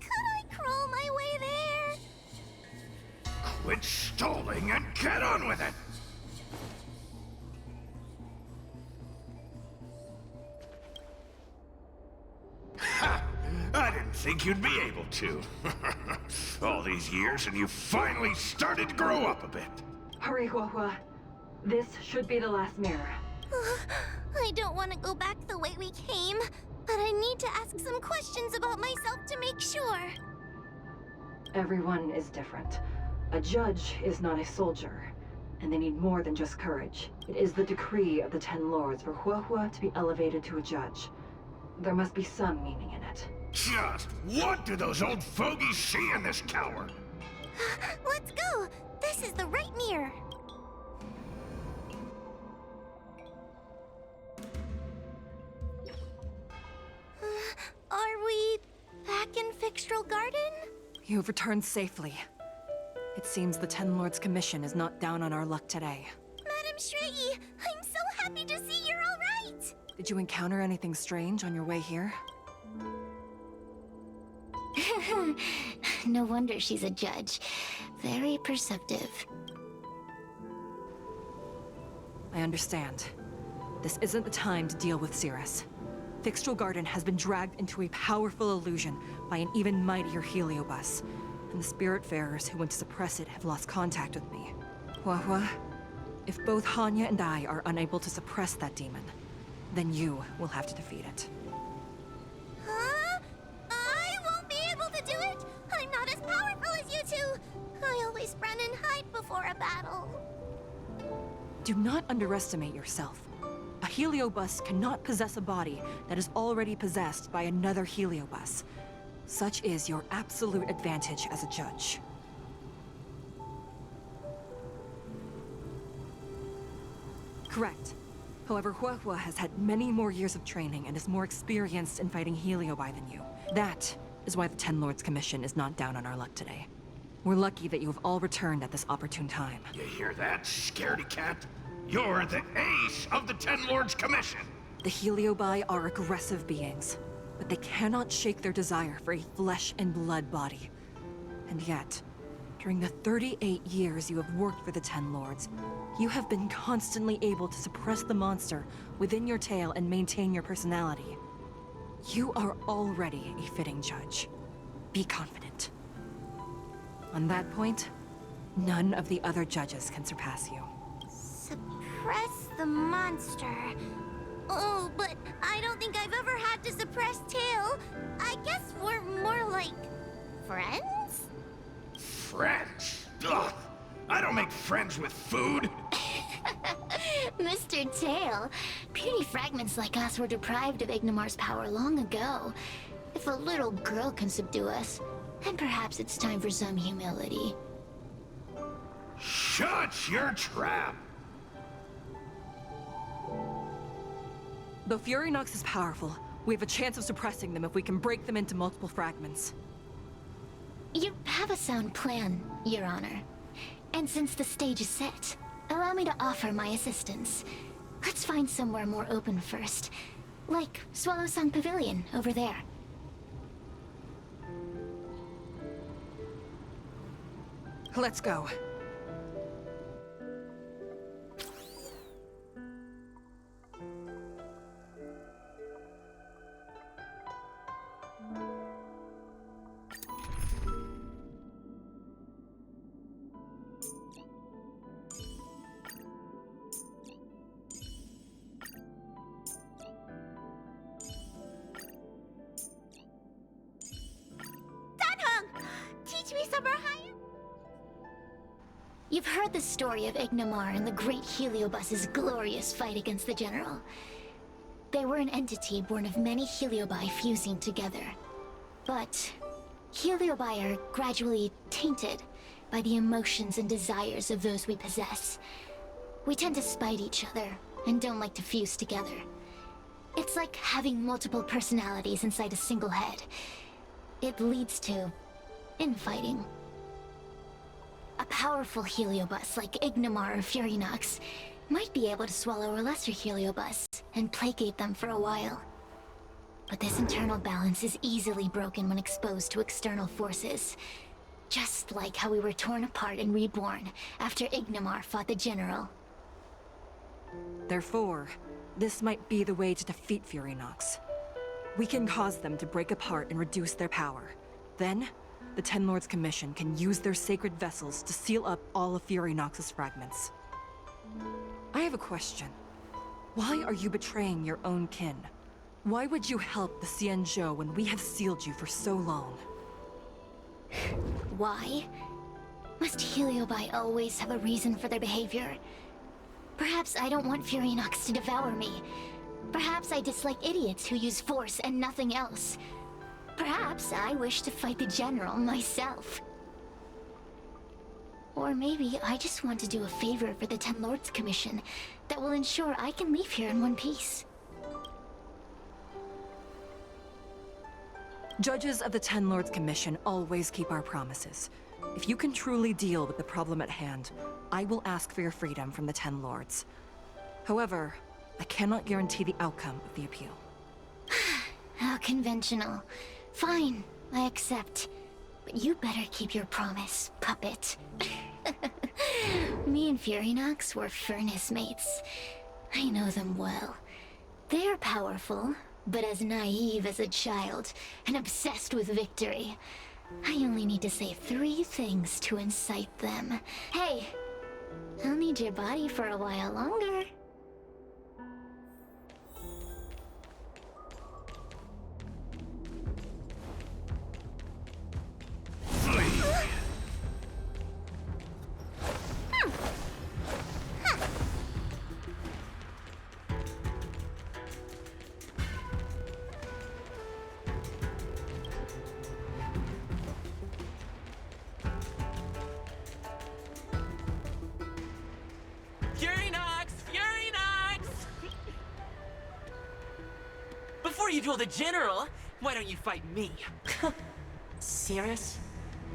could I crawl my way there? Quit stalling and get on with it! Ha! I didn't think you'd be able to. All these years and you finally started to grow up a bit. Hurry, Huohuo. This should be the last mirror. I don't want to go back the way we came, but I need to ask some questions about myself to make sure. Everyone is different. A judge is not a soldier, and they need more than just courage. It is the decree of the Ten Lords for Huohuo to be elevated to a judge. There must be some meaning in it. Just what do those old fogies see in this coward? Let's go! This is the right mirror. Are we back in Fixtral Garden? You have returned safely. It seems the Ten Lords Commission is not down on our luck today. Madam Shrey, I'm so happy to see you're all right! Did you encounter anything strange on your way here? No wonder she's a judge. Very perceptive. I understand. This isn't the time to deal with Cirrus. Fixtral Garden has been dragged into a powerful illusion by an even mightier heliobus, and the Spiritfarers who went to suppress it have lost contact with me. Huohuo, if both Hanya and I are unable to suppress that demon, then you will have to defeat it. Huh? I won't be able to do it! I'm not as powerful as you two! I always run and hide before a battle. Do not underestimate yourself. A heliobus cannot possess a body that is already possessed by another heliobus. Such is your absolute advantage as a judge. Correct. However, Huohuo has had many more years of training and is more experienced in fighting heliobi than you. That is why the Ten Lords Commission is not down on our luck today. We're lucky that you have all returned at this opportune time. You hear that, scaredy cat? You're the ace of the Ten Lords Commission! The heliobi are aggressive beings, but they cannot shake their desire for a flesh and blood body. And yet, during the 38 years you have worked for the Ten Lords, you have been constantly able to suppress the monster within your tail and maintain your personality. You are already a fitting judge. Be confident. On that point, none of the other judges can surpass you. Suppress the monster. Oh, but I don't think I've ever had to suppress Tail. I guess we're more like... friends? Friends? Ugh! I don't make friends with food! Mr. Tail, puny fragments like us were deprived of Ignimar's power long ago. If a little girl can subdue us, then perhaps it's time for some humility. Shut your trap! Though Fury Nox is powerful, we have a chance of suppressing them if we can break them into multiple fragments. You have a sound plan, Your Honor. And since the stage is set, allow me to offer my assistance. Let's find somewhere more open first. Like Swallow Song Pavilion, over there. Let's go. Teach me some more higher. You've heard the story of Ignimar and the great Heliobus's glorious fight against the General. They were an entity born of many Heliobi fusing together. But Heliobi are gradually tainted by the emotions and desires of those we possess. We tend to spite each other and don't like to fuse together. It's like having multiple personalities inside a single head. It leads to infighting. A powerful heliobus like Ignomar or Furinox might be able to swallow a lesser heliobus and placate them for a while. But this internal balance is easily broken when exposed to external forces. Just like how we were torn apart and reborn after Ignomar fought the General. Therefore, this might be the way to defeat Furinox. We can cause them to break apart and reduce their power. Then, the Ten Lords Commission can use their sacred vessels to seal up all of Furinox's fragments. I have a question. Why are you betraying your own kin? Why would you help the Xianzhou when we have sealed you for so long? Why? Must Heliobi always have a reason for their behavior? Perhaps I don't want Furinox to devour me. Perhaps I dislike idiots who use force and nothing else. Perhaps I wish to fight the General myself. Or maybe I just want to do a favor for the Ten Lords Commission that will ensure I can leave here in one piece. Judges of the Ten Lords Commission always keep our promises. If you can truly deal with the problem at hand, I will ask for your freedom from the Ten Lords. However, I cannot guarantee the outcome of the appeal. How conventional. Fine, I accept. But you better keep your promise, puppet. Me and Furinox were furnace mates. I know them well. They're powerful, but as naive as a child, and obsessed with victory. I only need to say 3 things to incite them. Hey, I'll need your body for a while longer. Before you duel the General, why don't you fight me? Serious?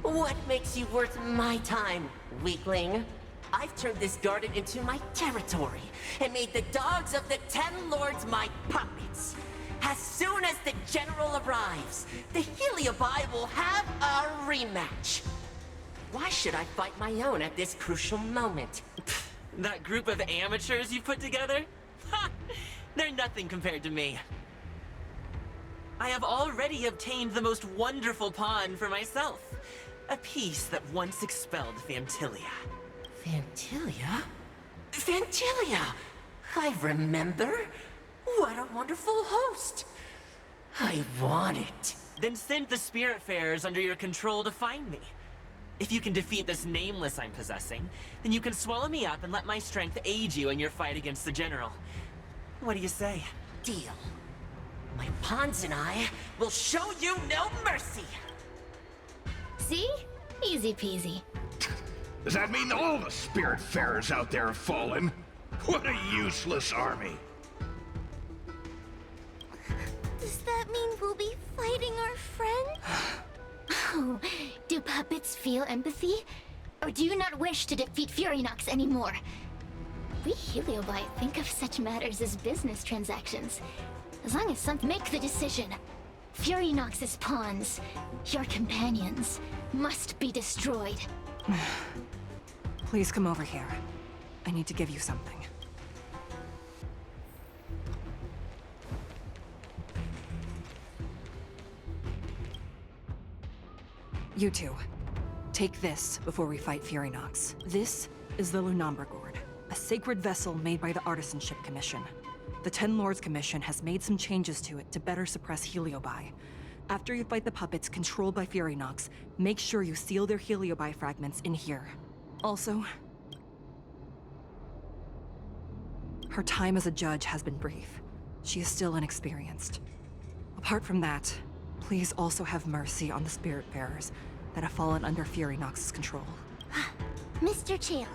What makes you worth my time, weakling? I've turned this garden into my territory, and made the dogs of the Ten Lords my puppets. As soon as the General arrives, the Heliobi will have a rematch. Why should I fight my own at this crucial moment? That group of amateurs you put together? Ha! They're nothing compared to me. I have already obtained the most wonderful pawn for myself. A piece that once expelled Phantilia. Phantilia? Phantilia! I remember. What a wonderful host. I want it. Then send the Spiritfarers under your control to find me. If you can defeat this nameless I'm possessing, then you can swallow me up and let my strength aid you in your fight against the General. What do you say? Deal. My pawns and I will show you no mercy! See? Easy peasy. Does that mean all the Spiritfarers out there have fallen? What a useless army! Does that mean we'll be fighting our friend? Oh, do puppets feel empathy? Or do you not wish to defeat Furinox anymore? We Heliobi think of such matters as business transactions. As long as some make the decision. Furinox's pawns, your companions, must be destroyed. Please come over here. I need to give you something. You two, take this before we fight Furinox. This is the Luofu Gourd, a sacred vessel made by the Artisanship Commission. The Ten Lords Commission has made some changes to it to better suppress Heliobi. After you fight the puppets controlled by Furinox, make sure you seal their Heliobi fragments in here. Also, her time as a judge has been brief. She is still inexperienced. Apart from that, please also have mercy on the Spiritfarers that have fallen under Furinox's control. Mr. Chael,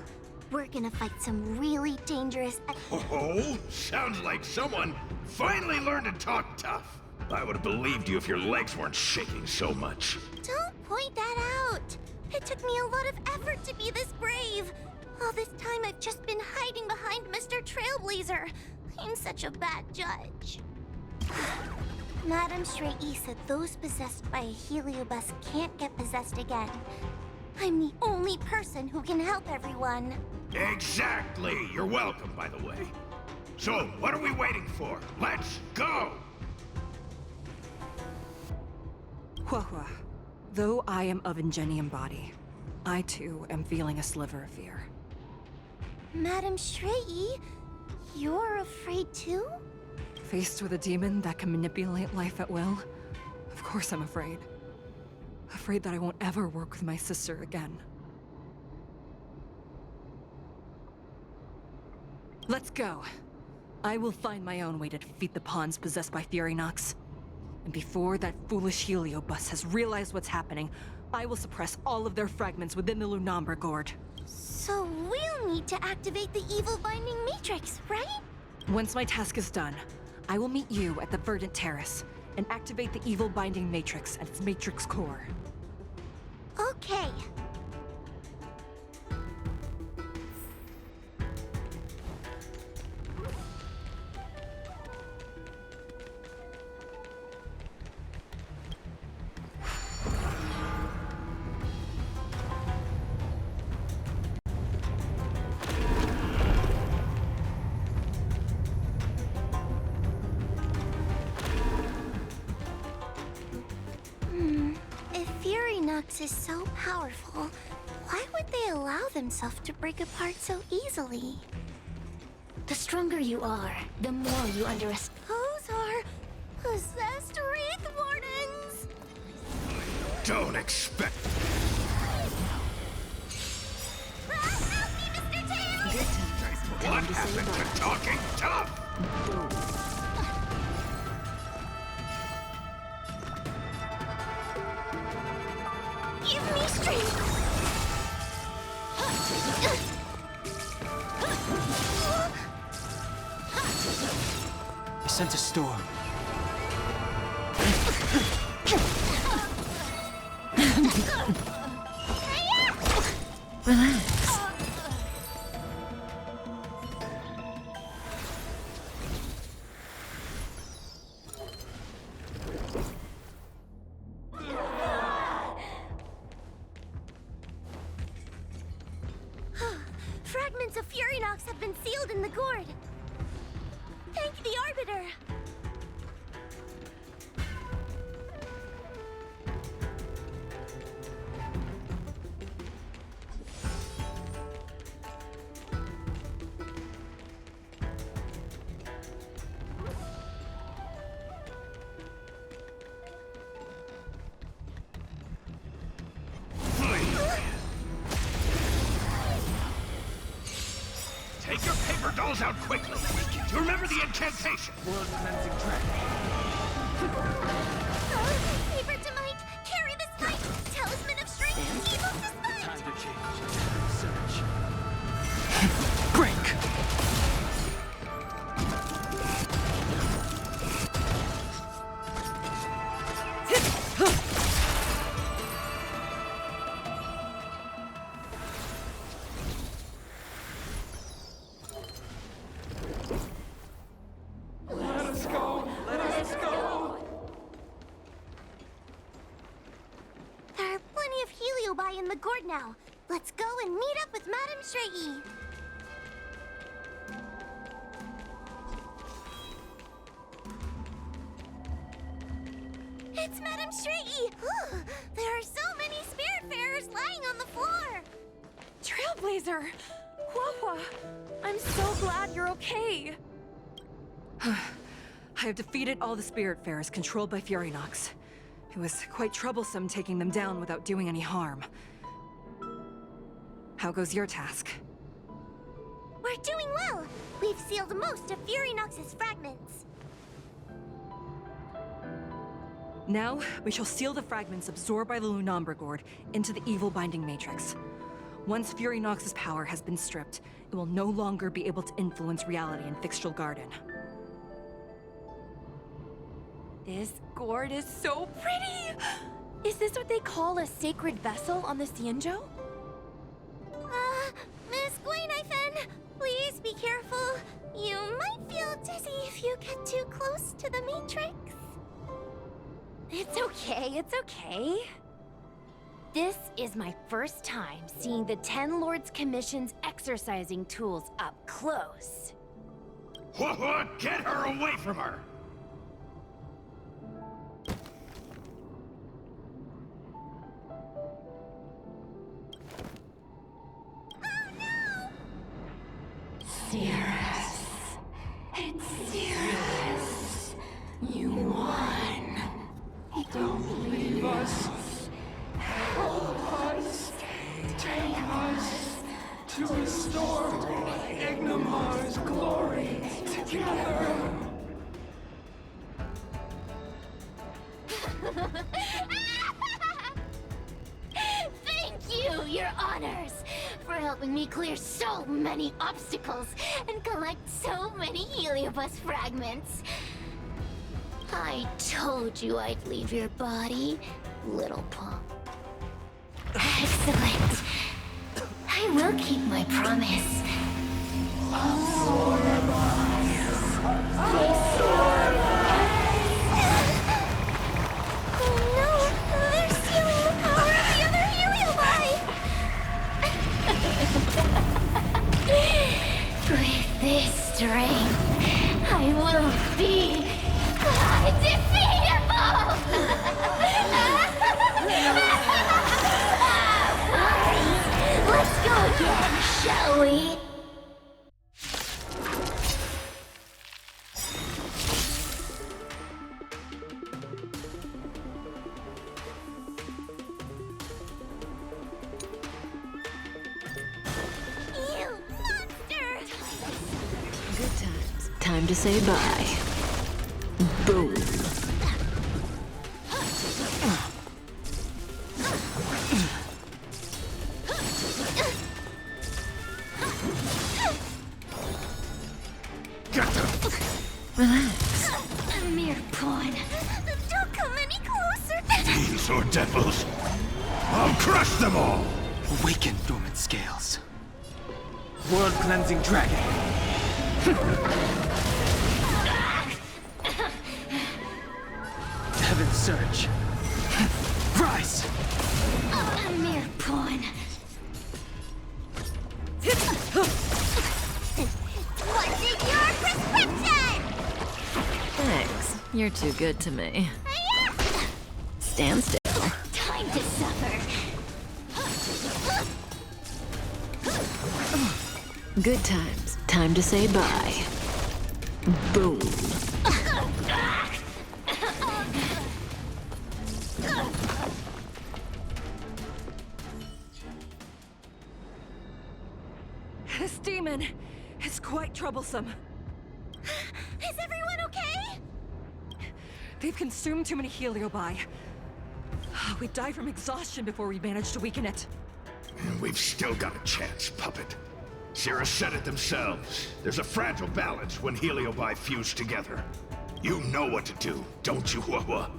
We're gonna fight some really dangerous... Oh, sounds like someone finally learned to talk tough. I would have believed you if your legs weren't shaking so much. Don't point that out! It took me a lot of effort to be this brave. All this time I've just been hiding behind Mr. Trailblazer. I'm such a bad judge. Madame Shrey said those possessed by a heliobus can't get possessed again. I'm the only person who can help everyone. Exactly! You're welcome, by the way. So, what are we waiting for? Let's go! Huohuo, though I am of Ingenium body, I too am feeling a sliver of fear. Madame Shrey, you're afraid too? Faced with a demon that can manipulate life at will, of course I'm afraid. Afraid that I won't ever work with my sister again. Let's go. I will find my own way to defeat the pawns possessed by Furynox. And before that foolish heliobus has realized what's happening, I will suppress all of their fragments within the Luofu Gourd. So we'll need to activate the evil binding matrix, right? Once my task is done, I will meet you at the Verdant Terrace and activate the evil binding matrix at its matrix core. Okay. If Furynox is so powerful, why would they allow themselves to break apart so easily? The stronger you are, the more you underestimate. Those are possessed Wraith Wardens! Don't expect... Help me, Mr. Tails! What happened to talking tough? Give me strength! I sense a storm. Relax. Fragments of Furynox have been sealed in the gourd. Thank the Arbiter. Take your paper dolls out quickly. Do you remember the incantation? Saber to might, carry this light, talisman of strength, evil despite! Time to change. Surge. Break! There are plenty of heliobi in the gourd now. Let's go and meet up with Madame Shrey. It's Madame Shrey! There are so many Spiritfarers lying on the floor! Trailblazer! Huohuo! I'm so glad you're okay! I have defeated all the Spiritfarers controlled by Furynox. It was quite troublesome taking them down without doing any harm. How goes your task? We're doing well! We've sealed most of Furynox's fragments. Now, we shall seal the fragments absorbed by the Luofu Gourd into the evil binding matrix. Once Fury Nox's power has been stripped, it will no longer be able to influence reality in Thixtral Garden. This gourd is so pretty! Is this what they call a sacred vessel on the Xianzhou? Miss Guinevere, please be careful. You might feel dizzy if you get too close to the Matrix. It's okay, it's okay. This is my first time seeing the Ten Lords Commission's exercising tools up close. Huohuo, get her away from her! Cirrus. It's Cirrus. You won. Don't leave us. Help us. Take us to restore Ignimar's glory together. Thank you, Your Honors, for helping me clear so many obstacles and collect so many heliobus fragments. I told you I'd leave your body, little punk. Excellent. I will keep my promise. Oh no, they're stealing the power of the other heliobi! With this strength, I will be undefeatable! Let's go again, shall we? You monster! Good times. Time to say bye. Boom. Relax. A mere pawn. Don't come any closer. These are devils. I'll crush them all! Awaken, dormant scales. World-cleansing dragon. Heaven's surge. Rise! A mere pawn. What's in your prescription? Thanks. You're too good to me. Stand still. Time to suffer. Good times. Time to say bye. Boom. This demon is quite troublesome. Is everyone okay? They've consumed too many heliobi. We'd die from exhaustion before we managed to weaken it. And we've still got a chance, puppet. Cirrus said it themselves. There's a fragile balance when heliobi fuse together. You know what to do, don't you, Huohuo?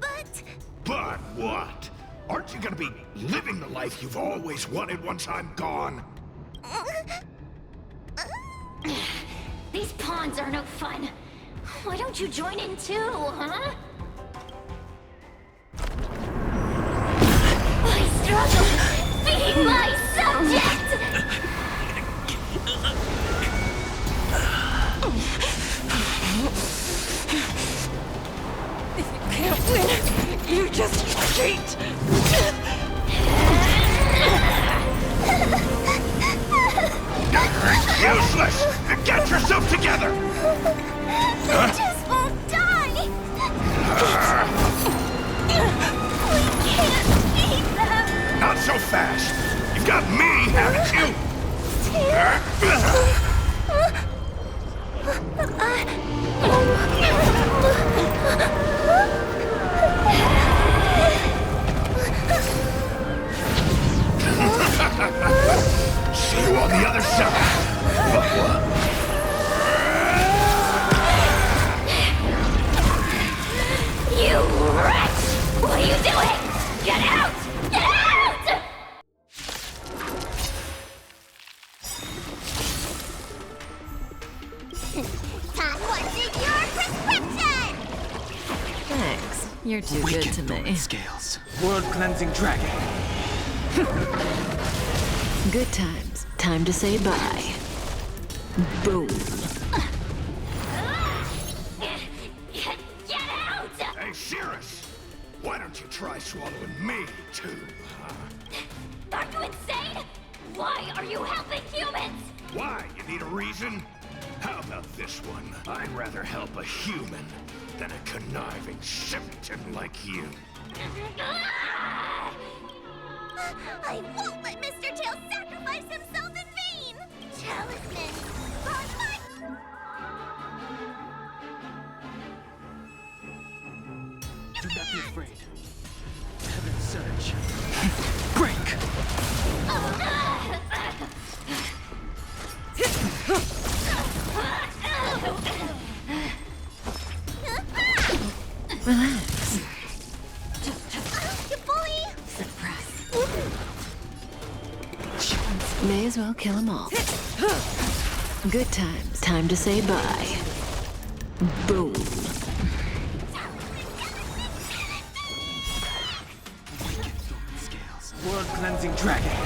But... But what? Aren't you gonna be living the life you've always wanted once I'm gone? These pawns are no fun. Why don't you join in too, huh? I struggle. Be my subject! If you can't win, you just cheat! Useless! Get yourself together! They just won't die! We can't beat them! Not so fast! You've got me, haven't you? See you on the other side. You wretch! What are you doing? Get out! Get out! Todd wanted your prescription! Thanks. You're too good to me. Scales. World-cleansing dragon. Good times. Time to say bye. Boom. Get out! Hey, Cirrus! Why don't you try swallowing me, too, huh? Are you insane? Why are you helping humans? Why? You need a reason? How about this one? I'd rather help a human than a conniving simpleton like you. I won't let Mr. Tail sacrifice himself in vain! Talisman! Do not be afraid. Heaven surge. Break! Relax. You bully! Suppress. May as well kill them all. Good times. Time to say bye. Boom. Scales. World-cleansing dragon.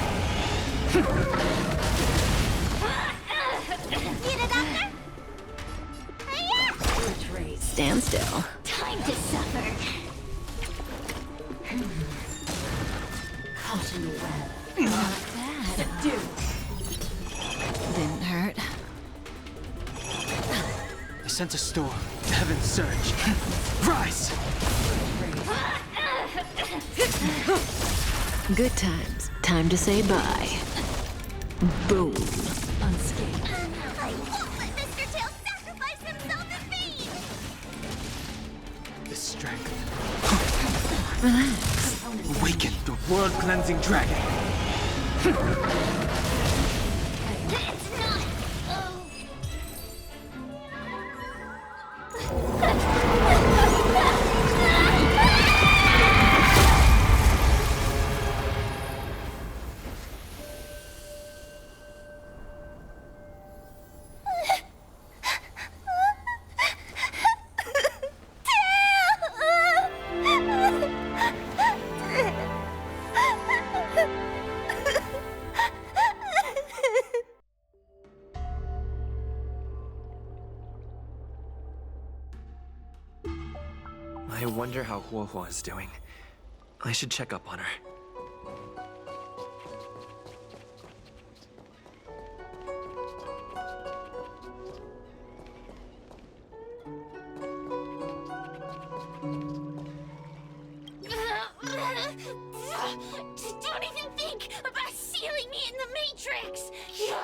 Need a doctor? Stand still. Time to suffer. Caught in the web. Not bad. Didn't hurt. I sense a storm. Heaven surge. Rise! Good times. Time to say bye. Boom. Unscathed. I won't let Mr. Tail sacrifice himself in vain! The strength. Relax. Awaken the world-cleansing dragon. It's not... I wonder how Huohuo is doing. I should check up on her. Don't even think about sealing me in the Matrix! You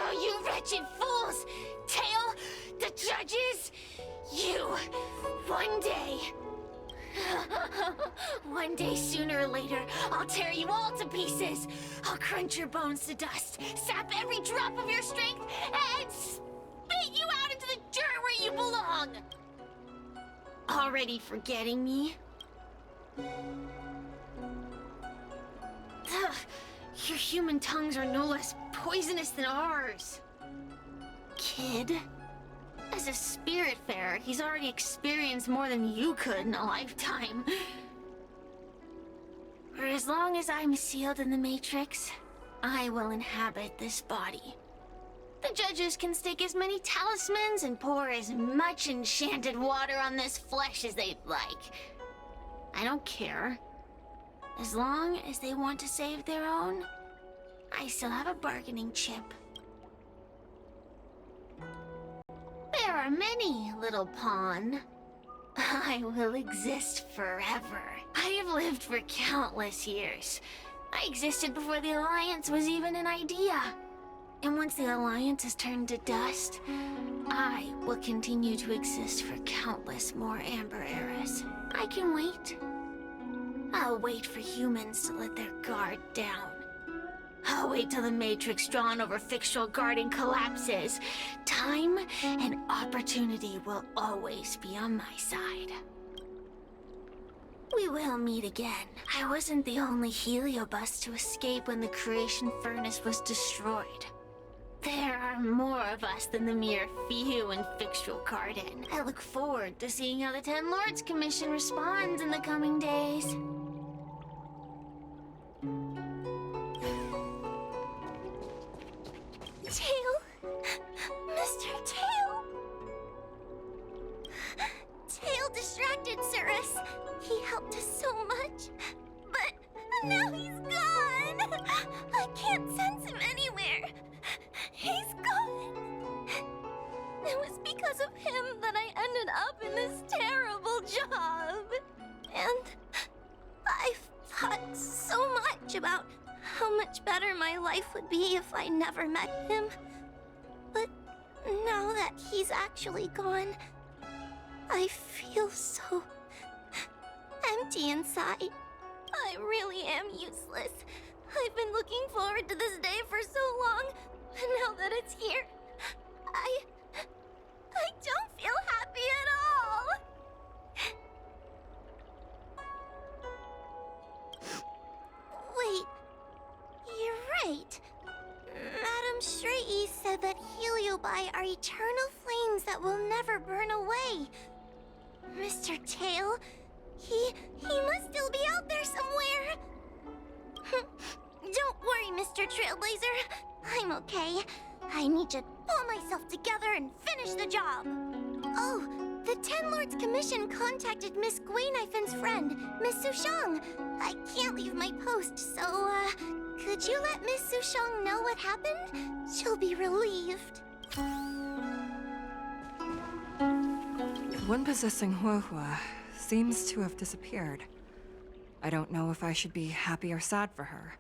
wretched fools! Tail, the judges, you, one day... One day, sooner or later, I'll tear you all to pieces. I'll crunch your bones to dust, sap every drop of your strength, and spit you out into the dirt where you belong. Already forgetting me? Your human tongues are no less poisonous than ours. Kid? As a spiritfarer, he's already experienced more than you could in a lifetime. For as long as I'm sealed in the Matrix, I will inhabit this body. The judges can stake as many talismans and pour as much enchanted water on this flesh as they'd like. I don't care. As long as they want to save their own, I still have a bargaining chip. There are many, little pawn. I will exist forever. I have lived for countless years. I existed before the Alliance was even an idea. And once the Alliance has turned to dust, I will continue to exist for countless more Amber eras. I can wait. I'll wait for humans to let their guard down. I'll wait till the matrix drawn over Fictional Garden collapses. Time and opportunity will always be on my side. We will meet again. I wasn't the only heliobus to escape when the creation furnace was destroyed. There are more of us than the mere few in Fictional Garden. I look forward to seeing how the Ten Lords Commission responds in the coming days. Tail! Mr. Tail! Tail distracted Cirrus. He helped us so much, but now he's gone! I can't sense him anywhere. He's gone. It was because of him that I ended up in this terrible job. And I've thought so much about how much better my life would be if I never met him. But now that he's actually gone, I feel so empty inside. I really am useless. I've been looking forward to this day for so long, and now that it's here, I don't feel happy at all. Wait, you're right. Madame Shrey said that heliobi are eternal flames that will never burn away. Mr. Tail, he must still be out there somewhere. Don't worry, Mr. Trailblazer. I'm okay. I need to pull myself together and finish the job. Oh, the Ten Lords Commission contacted Miss Guinaifin's friend, Miss Sushang. I can't leave my post, so, could you let Miss Sushang know what happened? She'll be relieved. The one possessing Huohuo seems to have disappeared. I don't know if I should be happy or sad for her.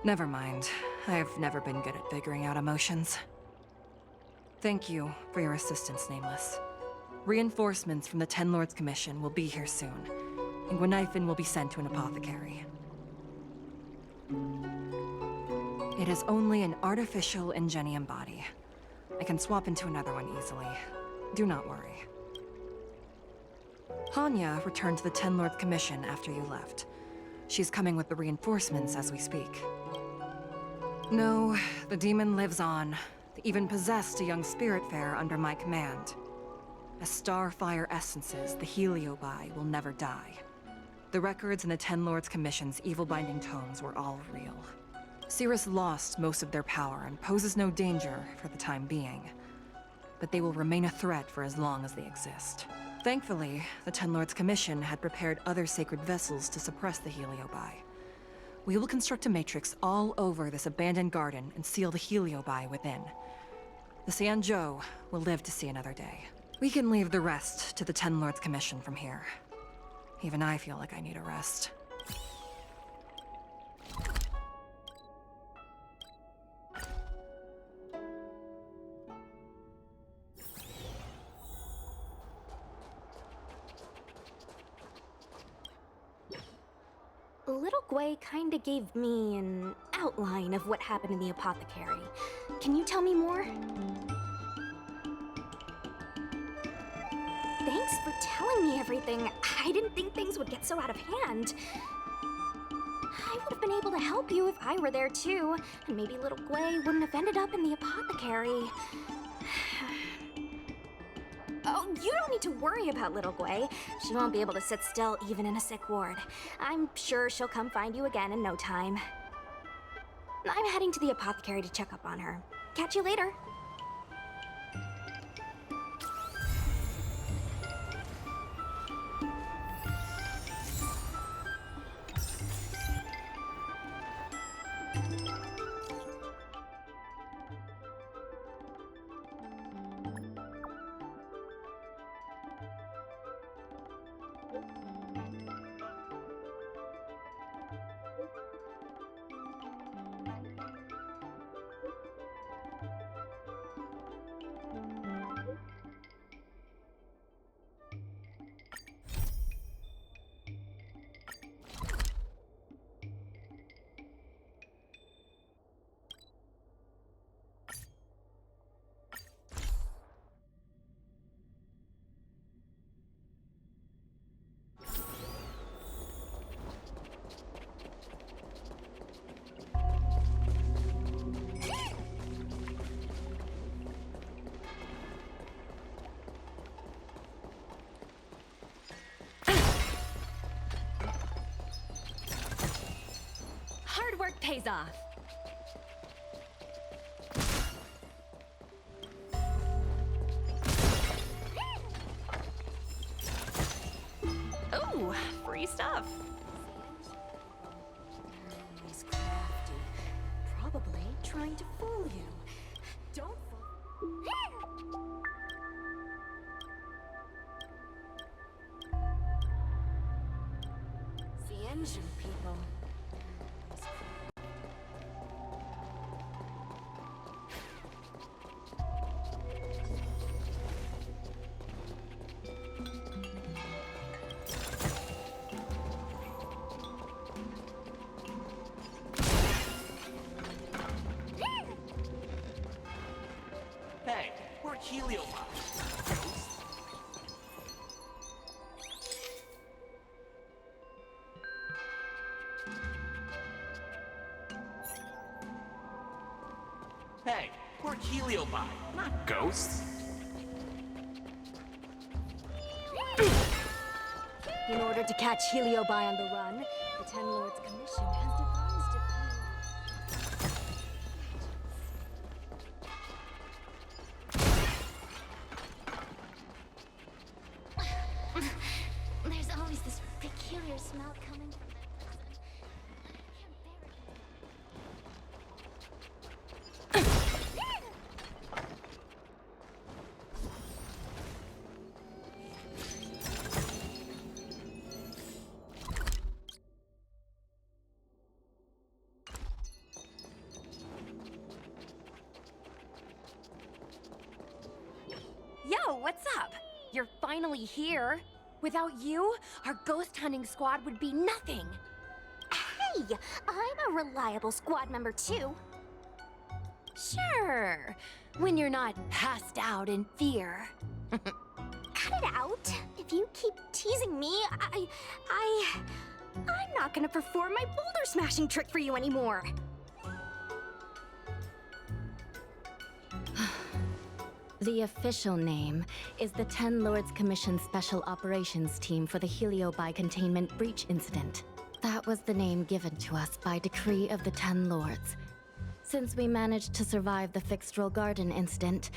Never mind. I have never been good at figuring out emotions. Thank you for your assistance, Nameless. Reinforcements from the Ten Lords Commission will be here soon, and Guinaifin will be sent to an apothecary. It is only an artificial ingenium body. I can swap into another one easily. Do not worry. Hanya returned to the Ten Lords Commission after you left. She's coming with the reinforcements as we speak. No, the demon lives on. They even possessed a young Spiritfarer under my command. As starfire essences, the heliobi will never die. The records in the Ten Lords Commission's evil-binding tomes were all real. Cirrus lost most of their power and poses no danger for the time being. But they will remain a threat for as long as they exist. Thankfully, the Ten Lords Commission had prepared other sacred vessels to suppress the heliobi. We will construct a matrix all over this abandoned garden and seal the heliobi within. The Xianzhou will live to see another day. We can leave the rest to the Ten Lords Commission from here. Even I feel like I need a rest. Little Gui kinda gave me an outline of what happened in the apothecary. Can you tell me more? Thanks for telling me everything. I didn't think things would get so out of hand. I would have been able to help you if I were there too, and maybe little Gui wouldn't have ended up in the apothecary. Oh, you don't need to worry about little Gui. She won't be able to sit still even in a sick ward. I'm sure she'll come find you again in no time. I'm heading to the apothecary to check up on her. Catch you later. pays off. Ooh, free stuff. He's crafty. Probably trying to fool you. Don't fool. Xianzhou people. Hey, we're Heliopop. Hey, we're Heliopop, not ghosts. In order to catch Heliobi on the run, the Ten Lords Commission has devised a few... There's always this peculiar smell coming from that person. I can't bear it. Yo, what's up? You're finally here. Without you, our ghost hunting squad would be nothing. Hey, I'm a reliable squad member too. Sure, when you're not passed out in fear. Cut it out. If you keep teasing me, I'm not gonna perform my boulder smashing trick for you anymore. The official name is the Ten Lords Commission Special Operations Team for the Heliobi Containment Breach Incident. That was the name given to us by decree of the Ten Lords. Since we managed to survive the Fixtral Garden incident,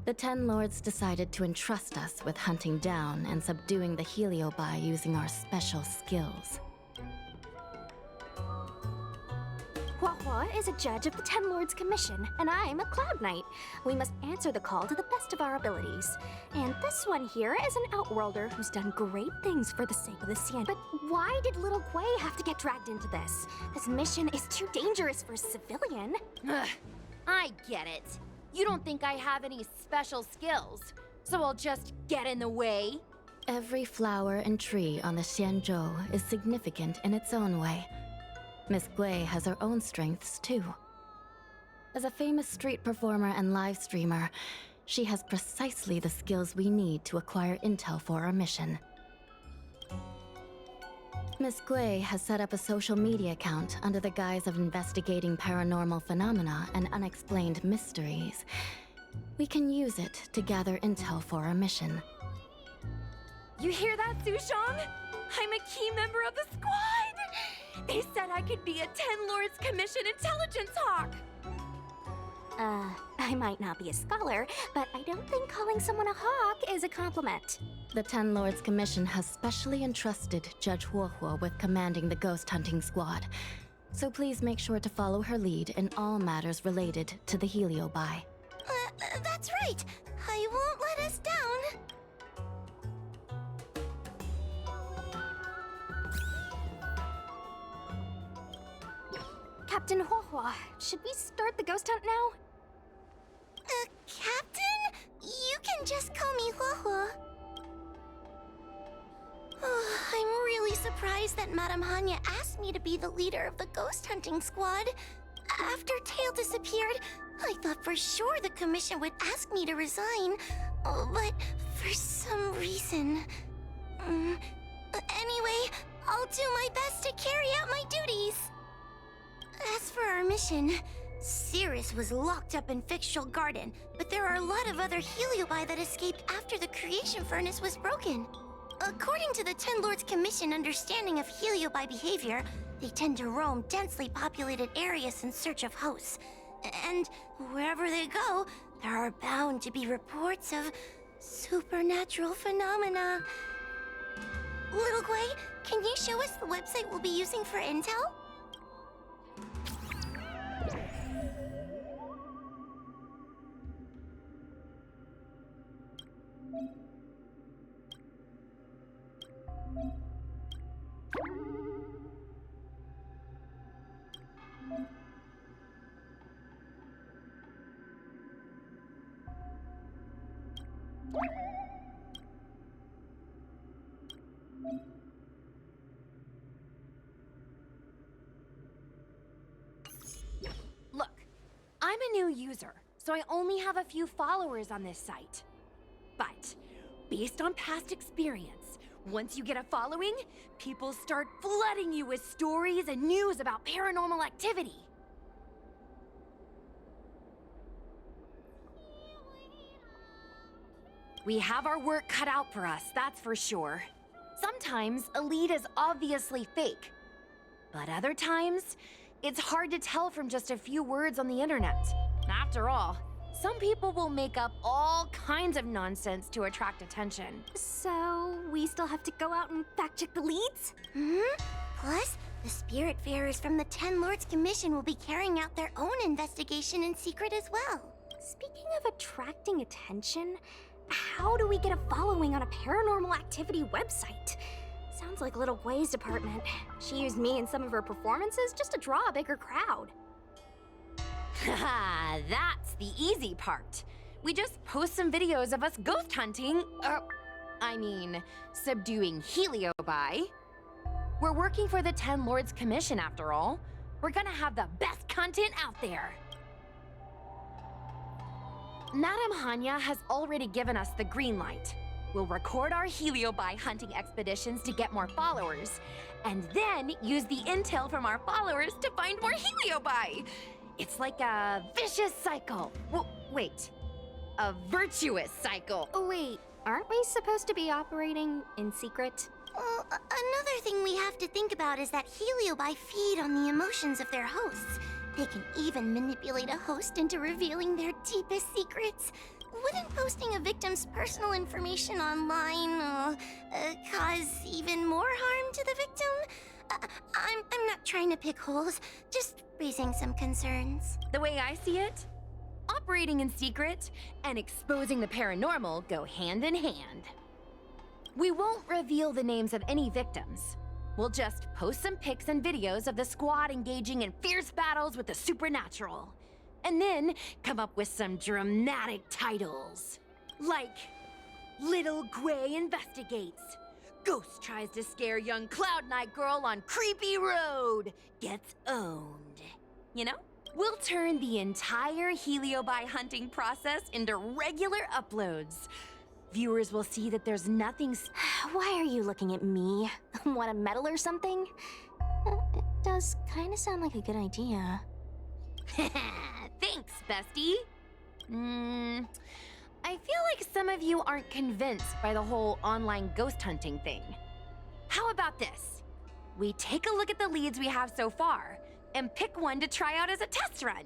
the Ten Lords decided to entrust us with hunting down and subduing the Heliobi using our special skills. Huohuo is a judge of the Ten Lords Commission, and I'm a Cloud Knight. We must answer the call to the best of our abilities. And this one here is an Outworlder who's done great things for the sake of the Xian. But why did little Gui have to get dragged into this? This mission is too dangerous for a civilian. Ugh, I get it. You don't think I have any special skills, so I'll just get in the way? Every flower and tree on the Xianzhou is significant in its own way. Miss Gui has her own strengths, too. As a famous street performer and live streamer, she has precisely the skills we need to acquire intel for our mission. Miss Gui has set up a social media account under the guise of investigating paranormal phenomena and unexplained mysteries. We can use it to gather intel for our mission. You hear that, Sushong? I'm a key member of the squad! They said I could be a Ten Lords Commission intelligence hawk! I might not be a scholar, but I don't think calling someone a hawk is a compliment. The Ten Lords Commission has specially entrusted Judge Huohuo with commanding the ghost hunting squad, so please make sure to follow her lead in all matters related to the Heliobi. That's right. I won't let us down. Captain Huohuo, should we start the ghost hunt now? Captain? You can just call me Huohuo. Oh, I'm really surprised that Madame Hanya asked me to be the leader of the ghost hunting squad. After Tail disappeared, I thought for sure the commission would ask me to resign. But for some reason... Anyway, I'll do my best to carry out my duties. As for our mission, Cirrus was locked up in Fixtral Garden, but there are a lot of other Heliobi that escaped after the creation furnace was broken. According to the Ten Lords Commission understanding of Heliobi behavior, They tend to roam densely populated areas in search of hosts. And wherever they go, there are bound to be reports of supernatural phenomena. Little Gwei, can you show us the website we'll be using for intel? Look, I'm a new user, so I only have a few followers on this site. But, based on past experience, once you get a following, people start flooding you with stories and news about paranormal activity. We have our work cut out for us, that's for sure. Sometimes a lead is obviously fake. But other times, it's hard to tell from just a few words on the internet. After all, some people will make up all kinds of nonsense to attract attention. So, we still have to go out and fact-check the leads? Plus, the Spiritfarers from the Ten Lords Commission will be carrying out their own investigation in secret as well. Speaking of attracting attention, how do we get a following on a paranormal activity website? Sounds like Little Gwei's department. She used me in some of her performances just to draw a bigger crowd. Haha, that's the easy part. We just post some videos of us ghost hunting, subduing heliobi. We're working for the Ten Lords Commission after all. We're gonna have the best content out there. Madame Hanya has already given us the green light. We'll record our heliobi hunting expeditions to get more followers, and then use the intel from our followers to find more heliobi. It's like a vicious cycle. Wait, a virtuous cycle. Wait, aren't we supposed to be operating in secret? Well, another thing we have to think about is that heliobi feed on the emotions of their hosts. They can even manipulate a host into revealing their deepest secrets. Wouldn't posting a victim's personal information online cause even more harm to the victim? I'm not trying to pick holes, just raising some concerns. The way I see it, operating in secret and exposing the paranormal go hand in hand. We won't reveal the names of any victims. We'll just post some pics and videos of the squad engaging in fierce battles with the supernatural. And then come up with some dramatic titles. Like, Little Gwei investigates. Ghost tries to scare young Cloud Knight girl on creepy road. Gets owned. You know? We'll turn the entire heliobi hunting process into regular uploads. Viewers will see that there's nothing... Why are you looking at me? Want a medal or something? It does kind of sound like a good idea. Thanks, bestie. I feel like some of you aren't convinced by the whole online ghost hunting thing. How about this? We take a look at the leads we have so far and pick one to try out as a test run.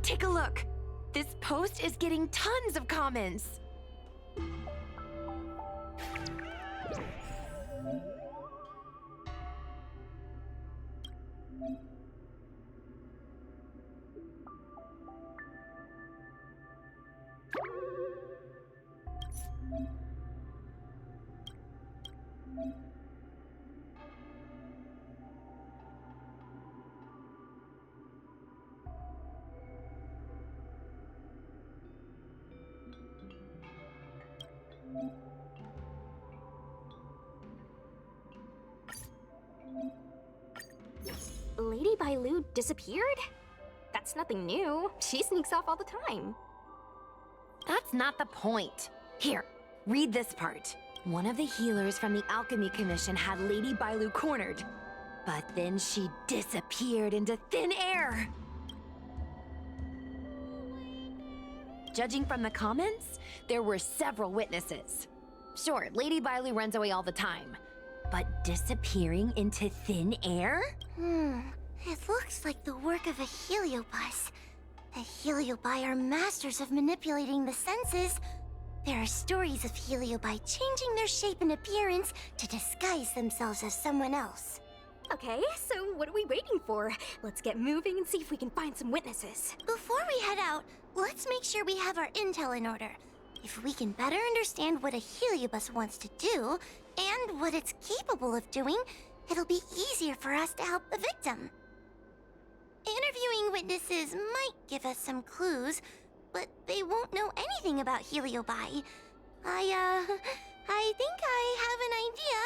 Take a look. This post is getting tons of comments. Lady Bailu disappeared? That's nothing new. She sneaks off all the time. That's not the point. Here, read this part. One of the healers from the Alchemy Commission had Lady Bailu cornered, but then she disappeared into thin air. Judging from the comments, there were several witnesses. Sure, Lady Bailu runs away all the time, but disappearing into thin air? It looks like the work of a heliobus. The heliobi are masters of manipulating the senses. There are stories of heliobi changing their shape and appearance to disguise themselves as someone else. Okay, so what are we waiting for? Let's get moving and see if we can find some witnesses. Before we head out, let's make sure we have our intel in order. If we can better understand what a heliobus wants to do, and what it's capable of doing, it'll be easier for us to help the victim. Interviewing witnesses might give us some clues, but they won't know anything about heliobi. I think I have an idea.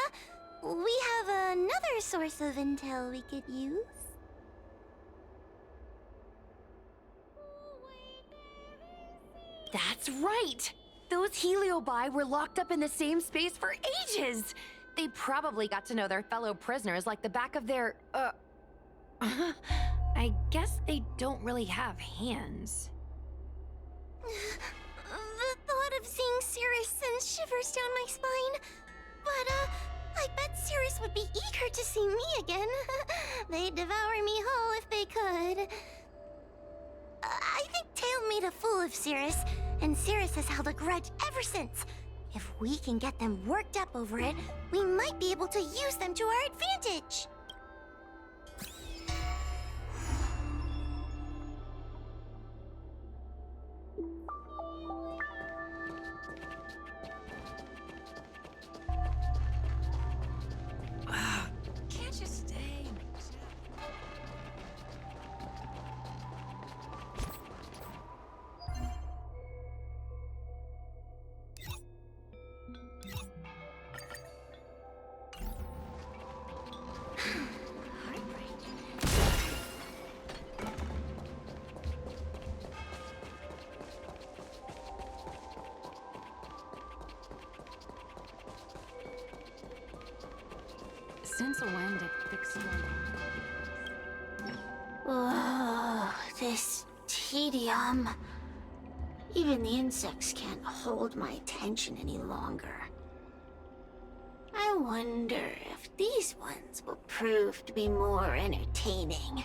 We have another source of intel we could use. That's right! Those heliobi were locked up in the same space for ages! They probably got to know their fellow prisoners like the back of their, I guess they don't really have hands. The thought of seeing Cirrus sends shivers down my spine. But, I bet Cirrus would be eager to see me again. They'd devour me whole if they could. I think Tail made a fool of Cirrus, and Cirrus has held a grudge ever since. If we can get them worked up over it, we might be able to use them to our advantage. Can't you stay? Since when did fix Oh, this tedium. Even the insects can't hold my attention any longer. I wonder if these ones will prove to be more entertaining.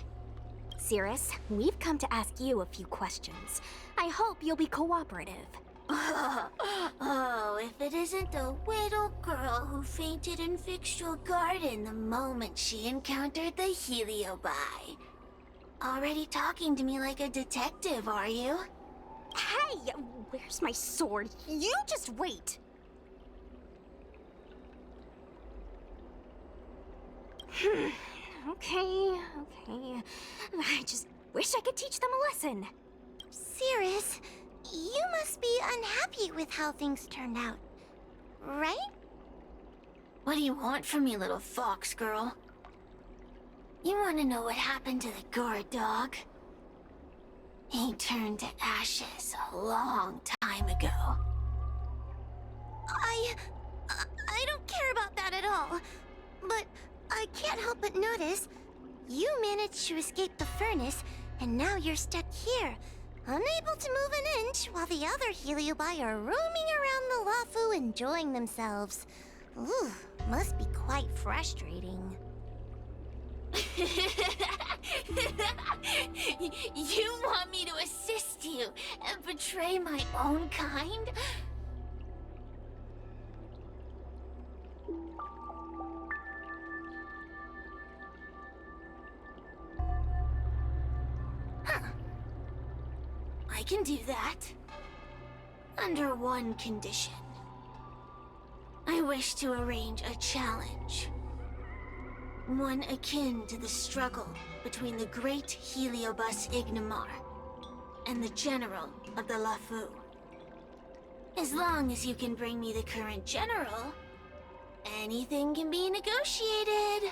Cirrus, we've come to ask you a few questions. I hope you'll be cooperative. Oh, if it isn't the little girl who fainted in Fixtual Garden the moment she encountered the heliobi. Already talking to me like a detective, are you? Hey, where's my sword? You just wait. Okay. I just wish I could teach them a lesson. Cirrus, you must be unhappy with how things turned out, right? What do you want from me, little fox girl? You want to know what happened to the guard dog? He turned to ashes a long time ago. I don't care about that at all. But I can't help but notice you managed to escape the furnace, and now you're stuck here, unable to move an inch while the other heliobi are roaming around the Luofu enjoying themselves. Ooh, must be quite frustrating. You want me to assist you and betray my own kind? Huh. I can do that. Under one condition. I wish to arrange a challenge. One akin to the struggle between the great heliobus Ignimar and the general of the Luofu. As long as you can bring me the current general, anything can be negotiated.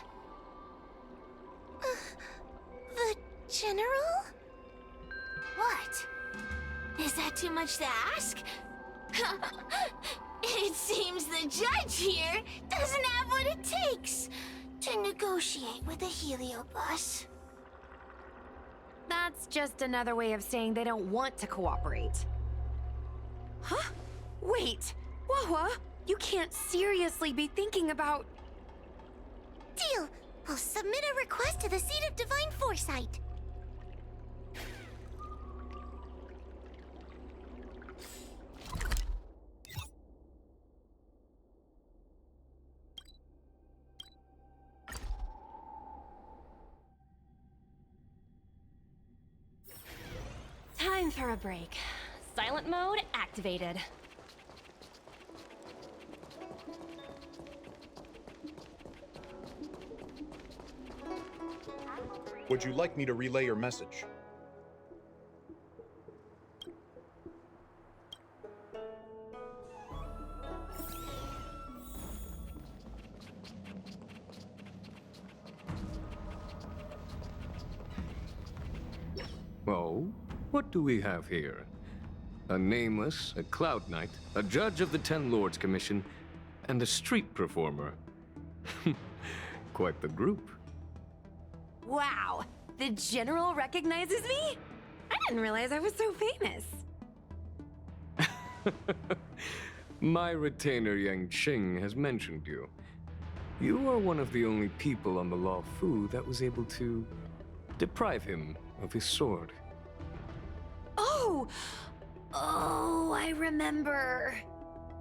The general? What? Is that too much to ask? It seems the judge here doesn't have what it takes to negotiate with a heliobus. That's just another way of saying they don't want to cooperate. Huh? Wait! Huohuo, you can't seriously be thinking about... Deal! I'll submit a request to the Seat of Divine Foresight. Time for a break. Silent mode activated. Would you like me to relay your message? Oh, what do we have here? A nameless, a cloud knight, a judge of the Ten Lords Commission, and a street performer. Quite the group. Wow, the General recognizes me? I didn't realize I was so famous. My retainer Yang Qing has mentioned you. You are one of the only people on the Luofu that was able to deprive him of his sword. Oh! Oh, I remember.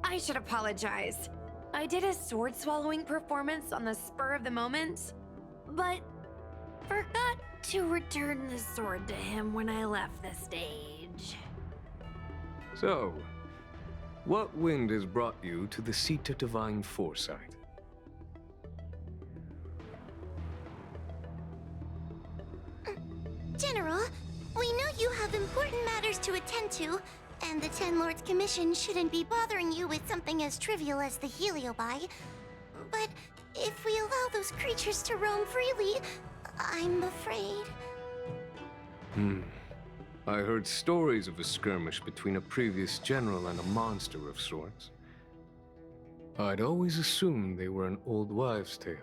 I should apologize. I did a sword-swallowing performance on the spur of the moment, but forgot to return the sword to him when I left the stage. So, what wind has brought you to the Seat of Divine Foresight? General, we know you have important matters to attend to, and the Ten Lords Commission shouldn't be bothering you with something as trivial as the Heliobi. But if we allow those creatures to roam freely, I'm afraid... I heard stories of a skirmish between a previous general and a monster of sorts. I'd always assumed they were an old wives' tale.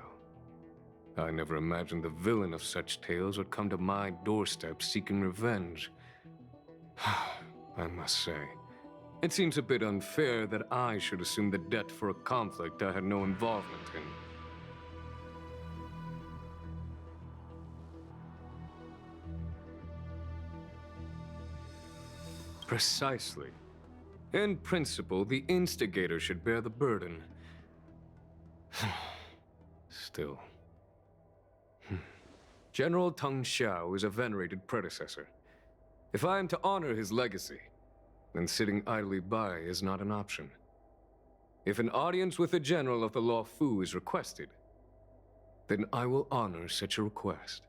I never imagined the villain of such tales would come to my doorstep seeking revenge. I must say, it seems a bit unfair that I should assume the debt for a conflict I had no involvement in. Precisely. In principle, the instigator should bear the burden. Still. General Teng Xiao is a venerated predecessor. If I am to honor his legacy, then sitting idly by is not an option. If an audience with the general of the Luofu is requested, then I will honor such a request.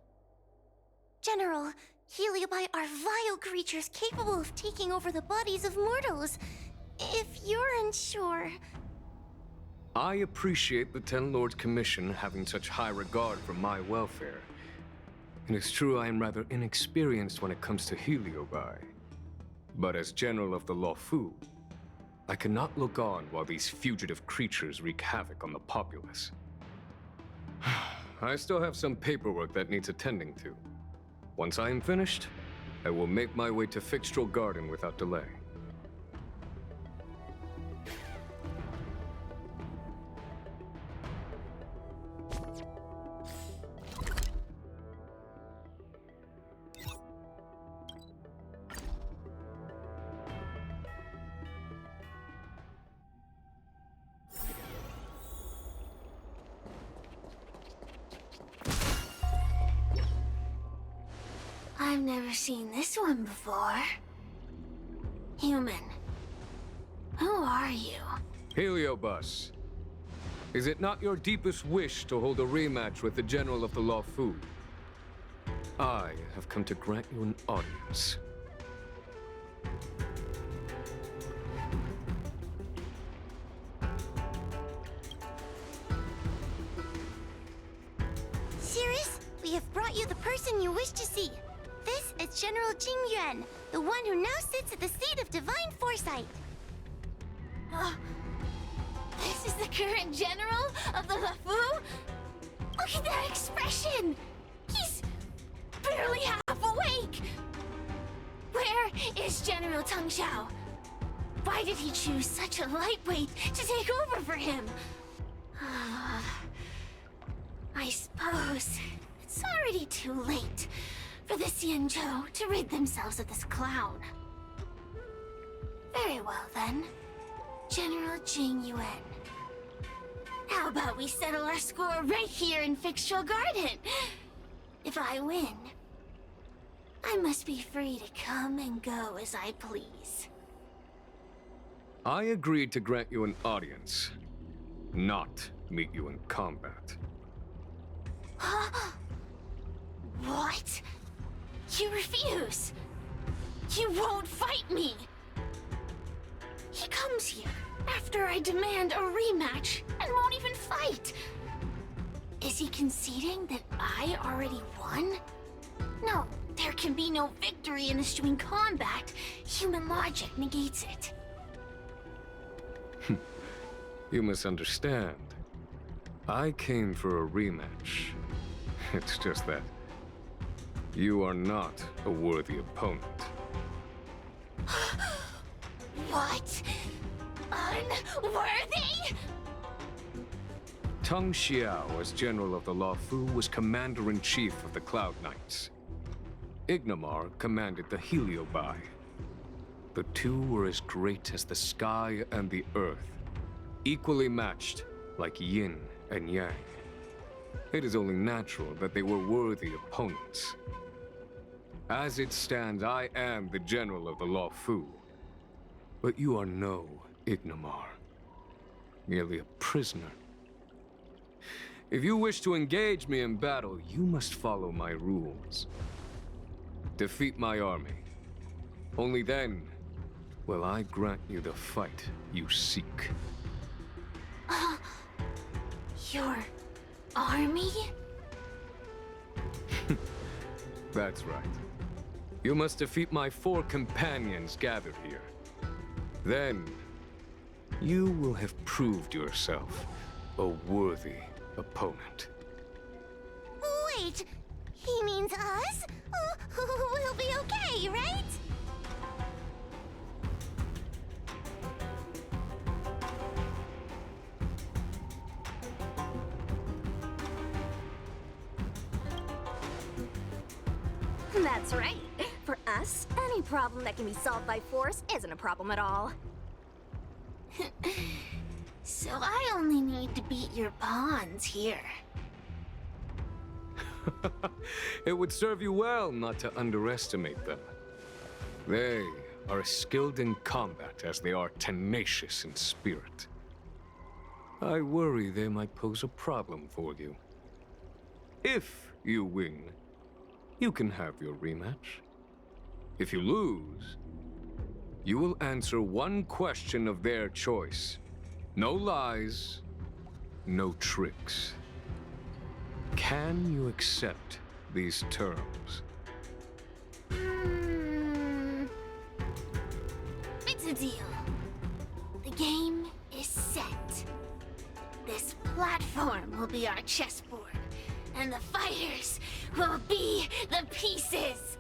General, Heliobi are vile creatures capable of taking over the bodies of mortals. If you're unsure... I appreciate the Ten Lords Commission having such high regard for my welfare. It is true I am rather inexperienced when it comes to Heliobi. But as General of the Luofu, I cannot look on while these fugitive creatures wreak havoc on the populace. I still have some paperwork that needs attending to. Once I am finished, I will make my way to Fixtral Garden without delay. I've never seen this one before. Human. Who are you? Heliobus, is it not your deepest wish to hold a rematch with the General of the Luofu? I have come to grant you an audience. Sirius, we have brought you the person you wish to see. This is General Jing Yuan, the one who now sits at the seat of divine foresight. This is the current general of the Luofu? Look at that expression! He's barely half awake! Where is General Teng Xiao? Why did he choose such a lightweight to take over for him? I suppose it's already too late for the Xianzhou to rid themselves of this clown. Very well then, General Jing Yuan. How about we settle our score right here in Fixtral Garden? If I win, I must be free to come and go as I please. I agreed to grant you an audience, not meet you in combat. What? You refuse? You won't fight me? He comes here after I demand a rematch and won't even fight. Is he conceding that I already won? No, there can be no victory in eschewing combat. Human logic negates it. You misunderstand. I came for a rematch. It's just that you are not a worthy opponent. What? Unworthy? Teng Xiao, as General of the Luofu, was Commander-in-Chief of the Cloud Knights. Ignomar commanded the Heliobai. The two were as great as the sky and the earth, equally matched like yin and yang. It is only natural that they were worthy opponents. As it stands, I am the General of the Luofu. But you are no Ignomar, merely a prisoner. If you wish to engage me in battle, you must follow my rules. Defeat my army. Only then will I grant you the fight you seek. Your army? That's right. You must defeat my 4 companions gathered here. Then, you will have proved yourself a worthy opponent. Wait, he means us? We'll be okay, right? That's right. For us, any problem that can be solved by force isn't a problem at all. So I only need to beat your pawns here. It would serve you well not to underestimate them. They are as skilled in combat as they are tenacious in spirit. I worry they might pose a problem for you. If you win, you can have your rematch. If you lose, you will answer one question of their choice. No lies, no tricks. Can you accept these terms? It's a deal. The game is set. This platform will be our chessboard, and the fighters will be the pieces.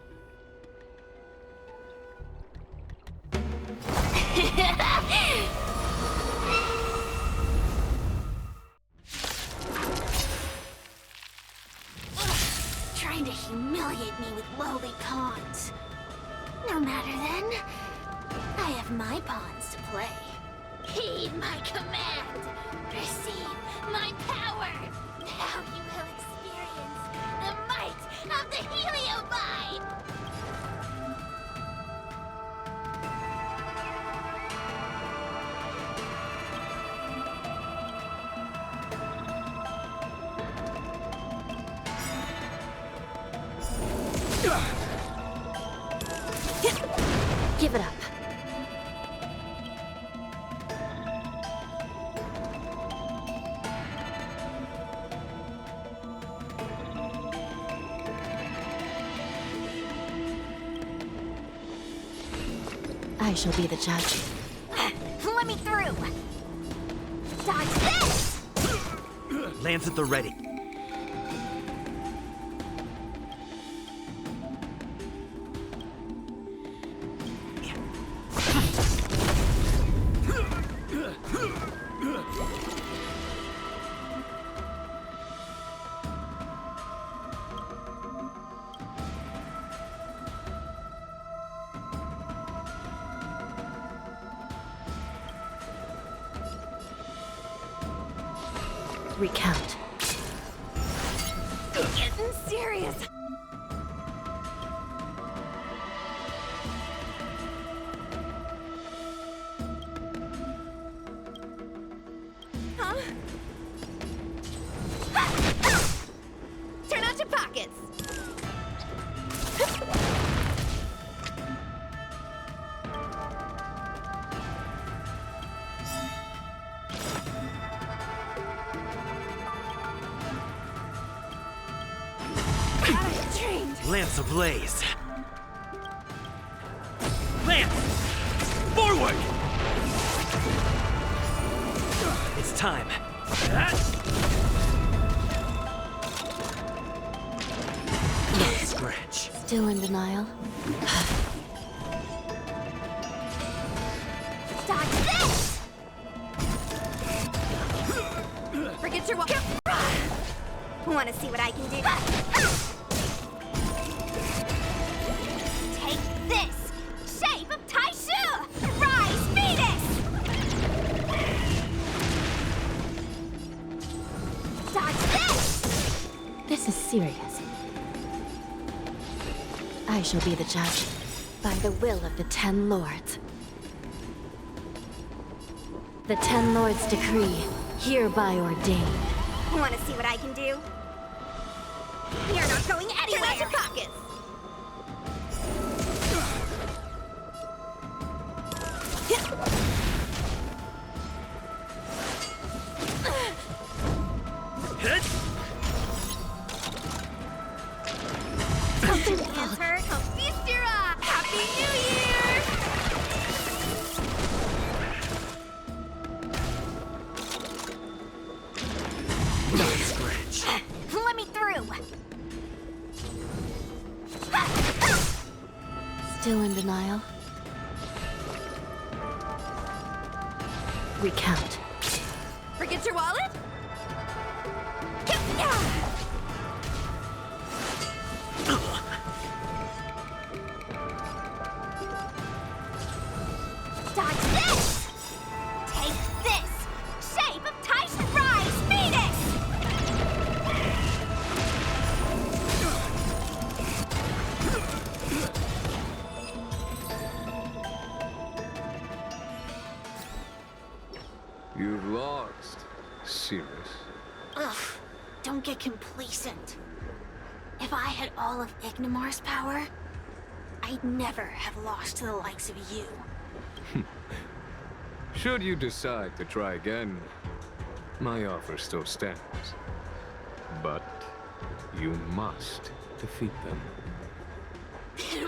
Trying to humiliate me with lowly pawns. No matter then. I have my pawns to play. Heed my command. Receive my power. Now you will experience the might of the Heliobi. Give it up. I shall be the judge. Let me through! Dodge this! Lance at the ready. Recount. Getting serious. Huh? Turn out your pockets. Lance ablaze. Lance! Forward! It's time. Scratch. Still in denial? Dodge this! Forget your Want to see what I can do? Take this! Shape of Taishu! Rise, Venus! Dodge this! This is serious. I shall be the judge, by the will of the 10 Lords. The 10 Lords' decree, hereby ordained. Want to see what I can do? You're not going anywhere! Turn out your pockets! Answer, come feast your eye! Happy New Year! Let me through! Still in denial? Recount. Forget your wallet? Dodge this! Take this! Shape of Taishu! Rise, Venus! You've lost. Serious. Ugh, don't get complacent. If I had all of Ignimar's power, I'd never have lost to the likes of you. Should you decide to try again, my offer still stands. But you must defeat them.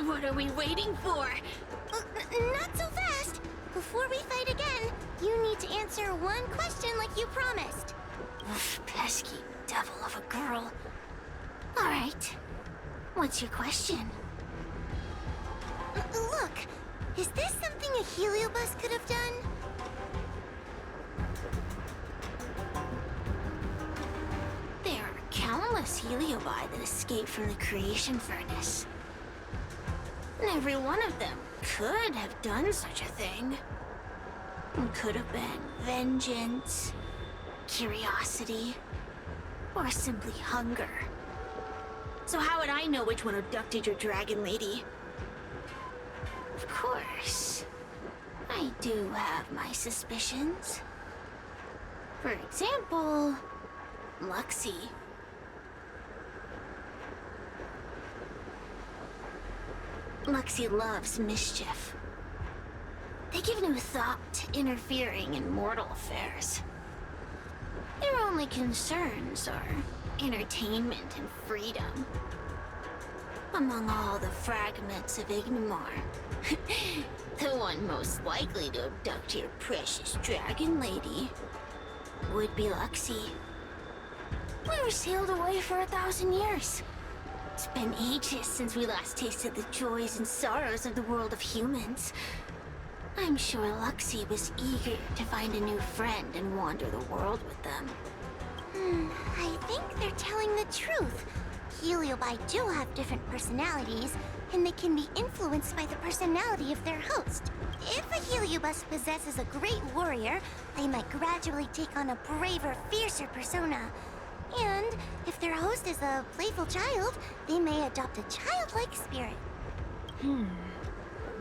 What are we waiting for? Not so fast. Before we fight again, you need to answer one question like you promised. Ugh, pesky devil of a girl. All right. What's your question? Look, is this something a heliobus could have done? There are countless heliobi that escaped from the creation furnace. And every one of them could have done such a thing. It could have been vengeance, curiosity, or simply hunger. So how would I know which one abducted your dragon lady? Of course, I do have my suspicions. For example, Luxie. Luxie loves mischief. They give no thought to interfering in mortal affairs. Their only concerns are entertainment and freedom. Among all the fragments of Ignimar, the one most likely to abduct your precious dragon lady would be Luxie. We were sailed away for 1,000 years. It's been ages since we last tasted the joys and sorrows of the world of humans. I'm sure Luxie was eager to find a new friend and wander the world with them. I think they're telling the truth. Heliobi do have different personalities, and they can be influenced by the personality of their host. If a heliobus possesses a great warrior, they might gradually take on a braver, fiercer persona. And if their host is a playful child, they may adopt a childlike spirit.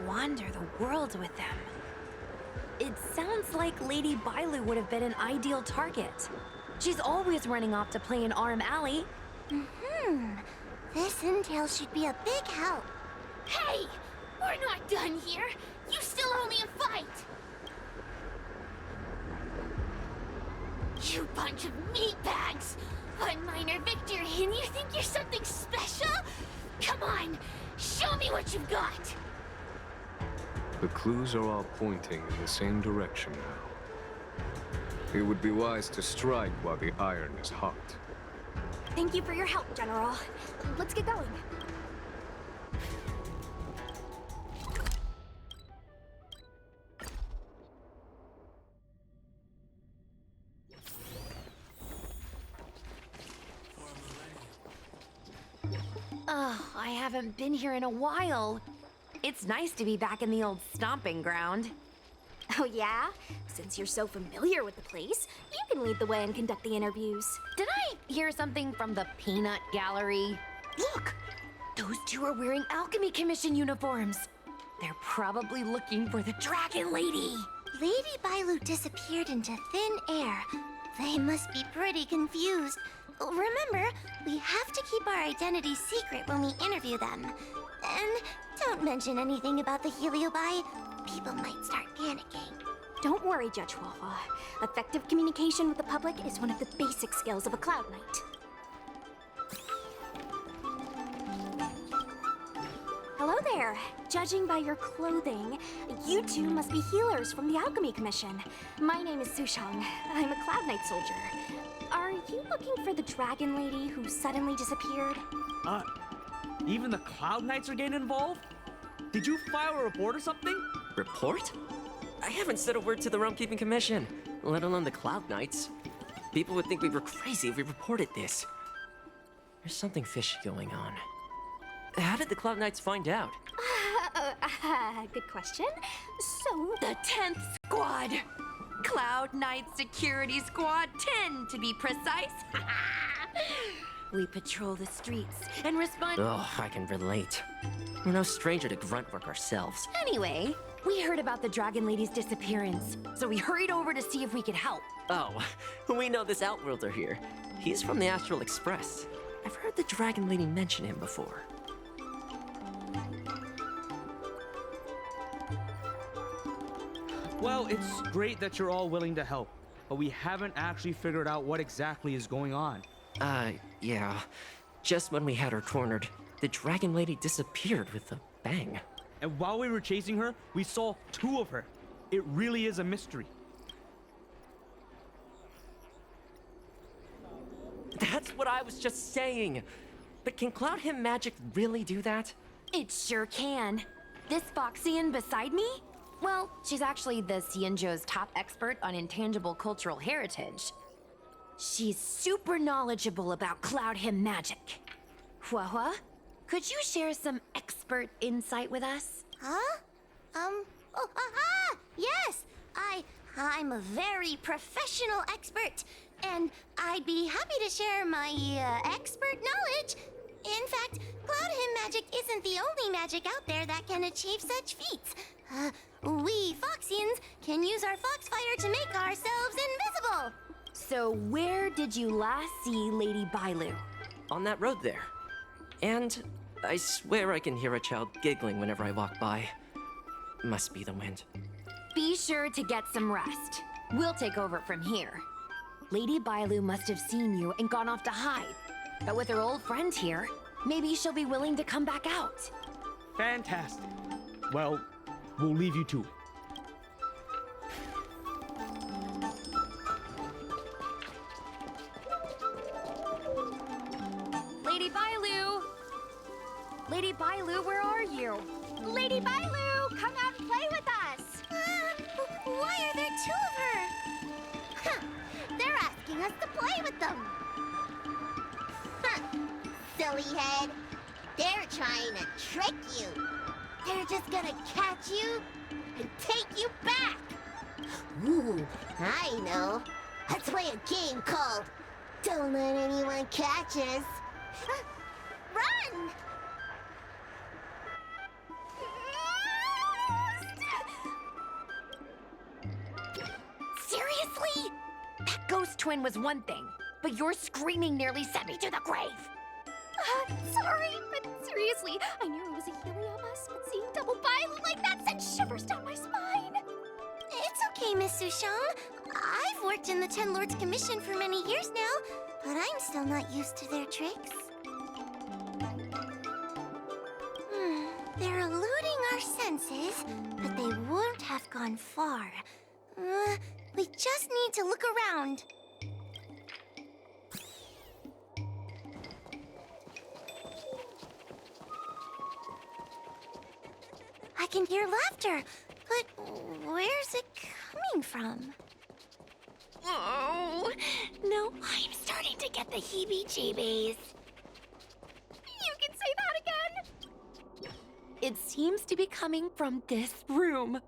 Wander the world with them. It sounds like Lady Bailu would have been an ideal target. She's always running off to play in Arm Alley. This intel should be a big help. Hey! We're not done here! You still owe me a fight! You bunch of meatbags! One minor victory and you think you're something special? Come on, show me what you've got! The clues are all pointing in the same direction now. It would be wise to strike while the iron is hot. Thank you for your help, General. Let's get going. Oh, I haven't been here in a while. It's nice to be back in the old stomping ground. Oh yeah? Since you're so familiar with the place, you can lead the way and conduct the interviews. Did I hear something from the Peanut Gallery? Look! Those two are wearing Alchemy Commission uniforms. They're probably looking for the Dragon Lady. Lady Bailu disappeared into thin air. They must be pretty confused. Remember, we have to keep our identities secret when we interview them. And don't mention anything about the heliobi. People might start panicking. Don't worry, Judge Huohuo. Effective communication with the public is one of the basic skills of a Cloud Knight. Hello there. Judging by your clothing, you two must be healers from the Alchemy Commission. My name is Sushang. I'm a Cloud Knight soldier. Are you looking for the Dragon Lady who suddenly disappeared? Even the Cloud Knights are getting involved? Did you file a report or something? Report? I haven't said a word to the Realm Keeping Commission, let alone the Cloud Knights. People would think we were crazy if we reported this. There's something fishy going on. How did the Cloud Knights find out? Good question. So... The 10th Squad! Cloud Knight Security Squad 10, to be precise. We patrol the streets and respond... Oh, I can relate. We're no stranger to grunt work ourselves. Anyway, we heard about the Dragon Lady's disappearance, so we hurried over to see if we could help. Oh, we know this Outworlder here. He's from the Astral Express. I've heard the Dragon Lady mention him before. Well, it's great that you're all willing to help, but we haven't actually figured out what exactly is going on. Yeah. Just when we had her cornered, the Dragon Lady disappeared with a bang. And while we were chasing her, we saw two of her. It really is a mystery. That's what I was just saying. But can Cloud Hymn magic really do that? It sure can. This Foxian beside me? Well, she's actually the Xianzhou's top expert on intangible cultural heritage. She's super knowledgeable about Cloud Hymn magic. Huohuo, could you share some expert insight with us? Huh? Yes! I'm a very professional expert, and I'd be happy to share my, expert knowledge. In fact, Cloud Hymn magic isn't the only magic out there that can achieve such feats. We Foxians can use our Foxfire to make ourselves invisible. So where did you last see Lady Bailu? On that road there. And I swear I can hear a child giggling whenever I walk by. Must be the wind. Be sure to get some rest. We'll take over from here. Lady Bailu must have seen you and gone off to hide. But with her old friend here, maybe she'll be willing to come back out. Fantastic. Well, we'll leave you to it. Lady Bailu! Lady Bailu, where are you? Lady Bailu, come out and play with us! Why are there two of her? Huh, they're asking us to play with them. Huh, silly head. They're trying to trick you. They're just gonna catch you and take you back. Ooh, I know. Let's play a game called Don't Let Anyone Catch Us. Run! Seriously? That ghost twin was one thing, but your screaming nearly sent me to the grave. Sorry, but seriously, I knew it was a heliobus, but seeing double Bailu like that sent shivers down my spine. It's okay, Miss Sushang. I've worked in the Ten Lords Commission for many years now, but I'm still not used to their tricks. They're eluding our senses, but they won't have gone far. We just need to look around. I can hear laughter, but where's it coming from? Oh, no, I'm starting to get the heebie-jeebies. You can say that again! It seems to be coming from this room.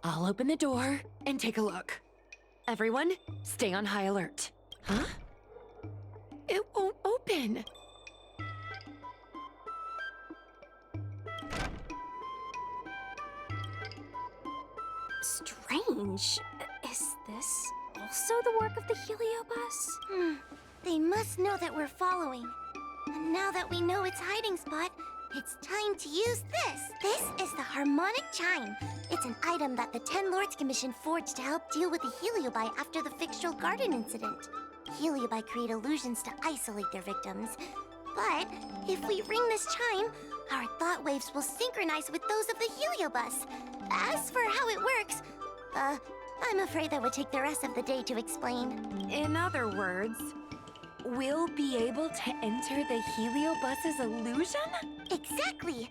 I'll open the door and take a look. Everyone, stay on high alert. Huh? It won't open. Strange. Is this also the work of the heliobus? They must know that we're following. And now that we know its hiding spot, it's time to use this. This is the harmonic chime. It's an item that the Ten Lords Commission forged to help deal with the heliobi after the Fixtural Garden incident. Heliobi create illusions to isolate their victims. But if we ring this chime, our thought waves will synchronize with those of the heliobus. As for how it works, I'm afraid that would take the rest of the day to explain. In other words, we'll be able to enter the heliobus's illusion? Exactly.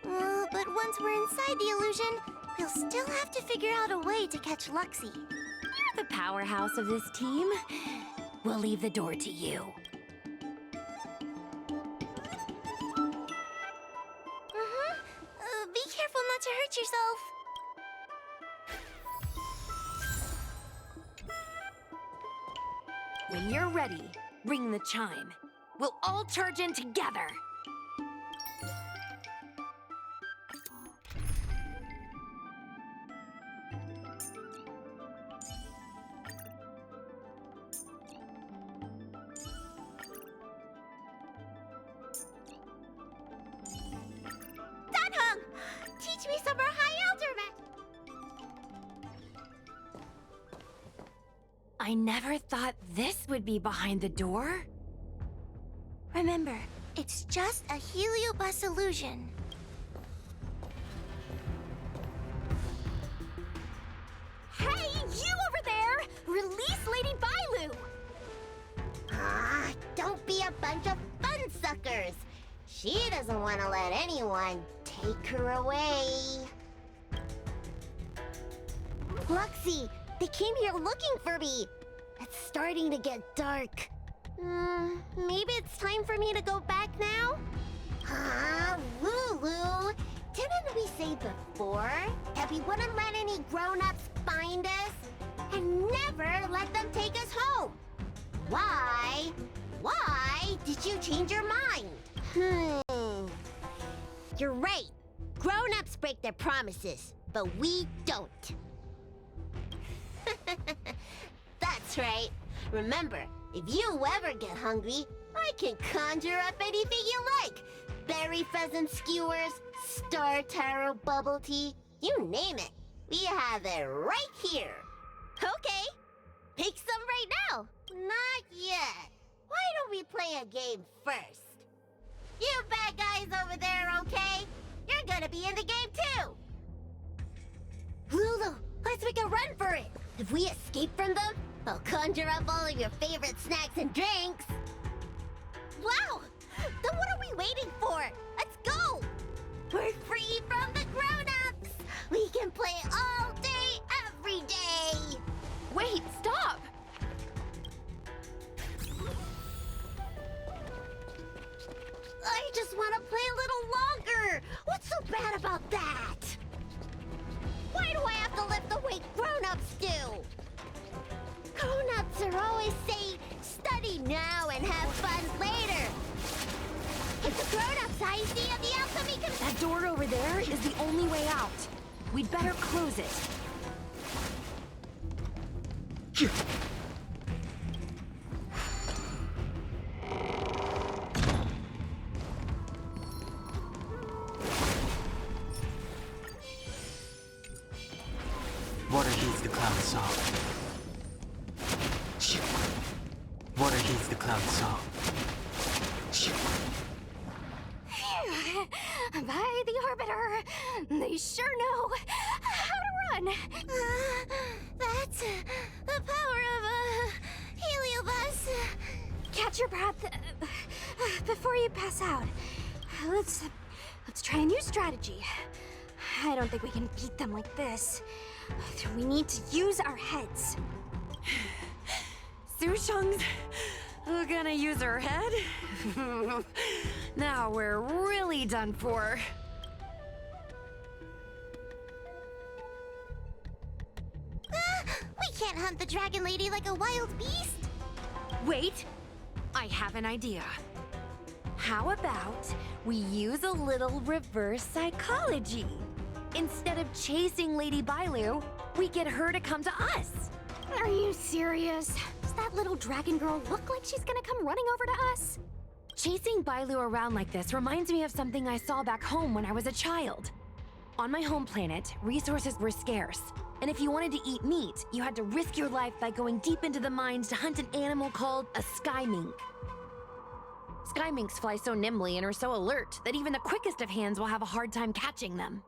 But once we're inside the illusion, we'll still have to figure out a way to catch Luxie. You're the powerhouse of this team. We'll leave the door to you. Be careful not to hurt yourself. When you're ready, ring the chime. We'll all charge in together. Danheng! Teach me some more high elderment! I never thought this would be behind the door. Remember, it's just a heliobus illusion. Hey, you over there! Release Lady Bailu! Don't be a bunch of fun suckers. She doesn't want to let anyone take her away. Luxie, they came here looking for me. It's starting to get dark. Maybe it's time for me to go back now? Lulu, didn't we say before that we wouldn't let any grown-ups find us? And never let them take us home? Why? Why did you change your mind? You're right. Grown-ups break their promises, but we don't. That's right. Remember, if you ever get hungry, I can conjure up anything you like. Berry pheasant skewers, star taro bubble tea, you name it. We have it right here. Okay, pick some right now. Not yet. Why don't we play a game first? You bad guys over there, okay? You're gonna be in the game too. Lulu, let's make a run for it. If we escape from them, I'll conjure up all of your favorite snacks and drinks. Wow! Then what are we waiting for? Let's go! We're free from the grown-ups! We can play all day, every day! Wait, stop! is the only way out. We'd better close it. Water heeds the cloud song. Water heeds the cloud song. Phew. By the Arbiter, they sure know how to run. That's the power of a heliobus. Catch your breath before you pass out. Let's try a new strategy. I don't think we can beat them like this. We need to use our heads. Sushang's gonna use her head? Now we're really done for. We can't hunt the dragon lady like a wild beast. Wait, I have an idea. How about we use a little reverse psychology? Instead of chasing Lady Bailu, we get her to come to us. Are you serious? Does that little dragon girl look like she's gonna come running over to us? Chasing Bailu around like this reminds me of something I saw back home when I was a child. On my home planet, resources were scarce, and if you wanted to eat meat, you had to risk your life by going deep into the mines to hunt an animal called a sky mink. Sky minks fly so nimbly and are so alert that even the quickest of hands will have a hard time catching them.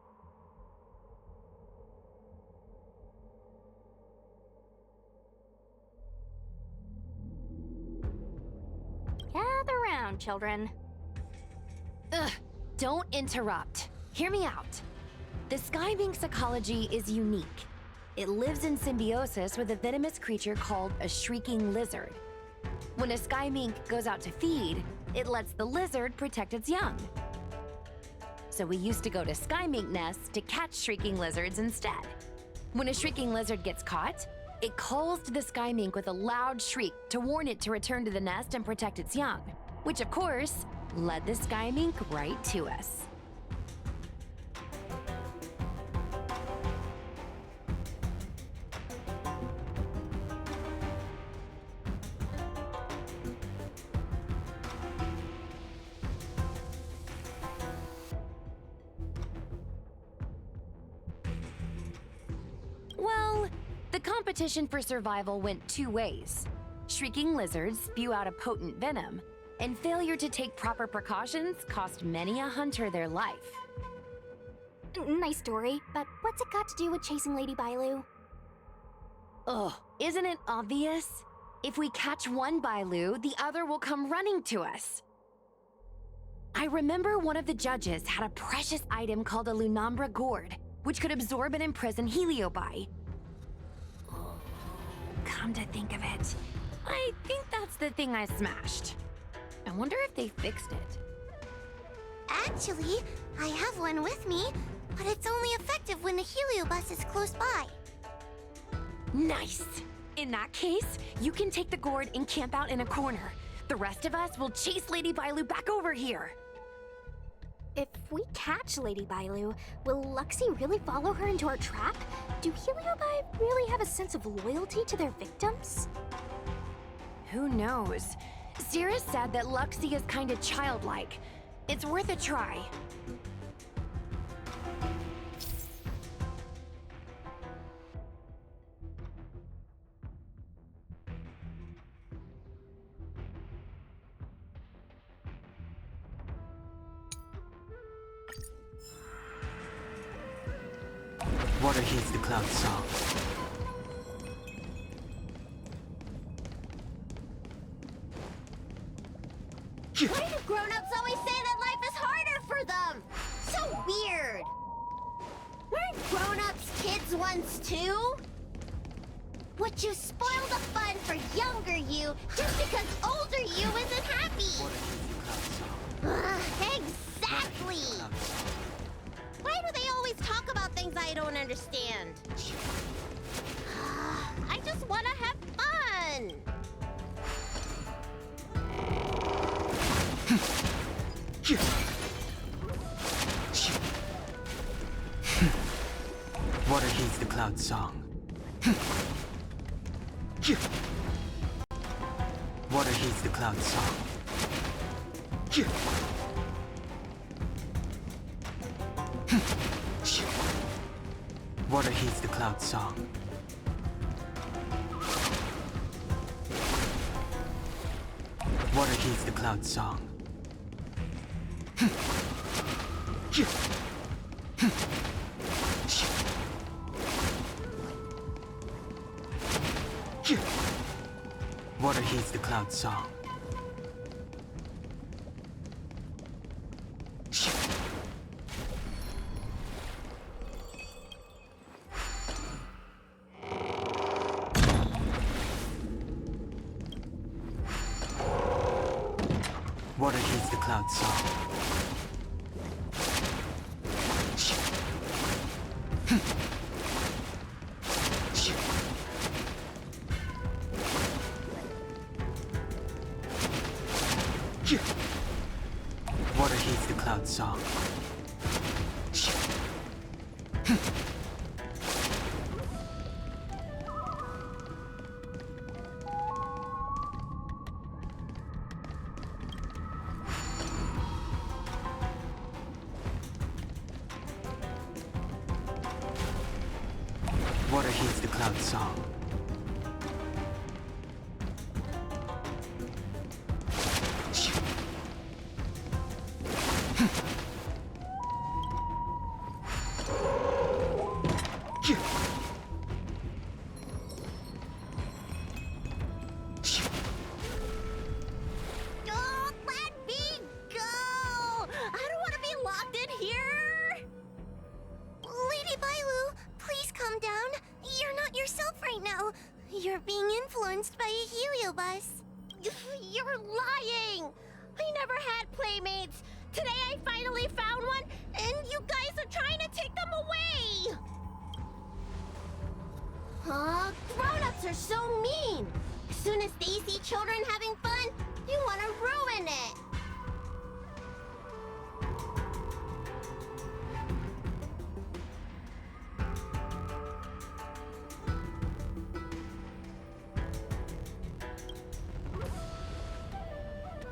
Gather round, children. Ugh, don't interrupt. Hear me out. The sky mink's ecology is unique. It lives in symbiosis with a venomous creature called a shrieking lizard. When a sky mink goes out to feed, it lets the lizard protect its young. So we used to go to sky mink nests to catch shrieking lizards instead. When a shrieking lizard gets caught, it calls to the sky mink with a loud shriek to warn it to return to the nest and protect its young, which of course led the sky mink right to us. Well, the competition for survival went two ways. Shrieking lizards spew out a potent venom, and failure to take proper precautions cost many a hunter their life. Nice story, but what's it got to do with chasing Lady Bailu? Ugh, isn't it obvious? If we catch one Bailu, the other will come running to us. I remember one of the judges had a precious item called a Lunambra gourd, which could absorb and imprison Heliobi. Come to think of it, I think that's the thing I smashed. I wonder if they fixed it. Actually, I have one with me, but it's only effective when the heliobus is close by. Nice! In that case, you can take the gourd and camp out in a corner. The rest of us will chase Lady Bailu back over here. If we catch Lady Bailu, will Luxie really follow her into our trap? Do Heliobi really have a sense of loyalty to their victims? Who knows? Cirrus said that Luxie is kinda childlike. It's worth a try. Water heeds the cloud song. Why do grown-ups always say that life is harder for them? So weird. Weren't grown-ups kids once too? Would you spoil the fun for younger you just because older you isn't happy? Exactly. Why do they always talk about things I don't understand? I just want to have fun. cloud song? Water heeds the cloud song. Water heeds the cloud song. Water heeds the cloud song. Water heeds the cloud song. Water heeds the cloud song. Water heeds the cloud song. Water heeds the cloud song. Oh, let me go! I don't want to be locked in here! Lady Bailu, please calm down. You're not yourself right now. You're being influenced by a heliobus. You're lying! I never had playmates. Today I finally found one, and you guys are trying to take them away! Grown-ups are so mean! As soon as they see children having fun, you want to ruin it!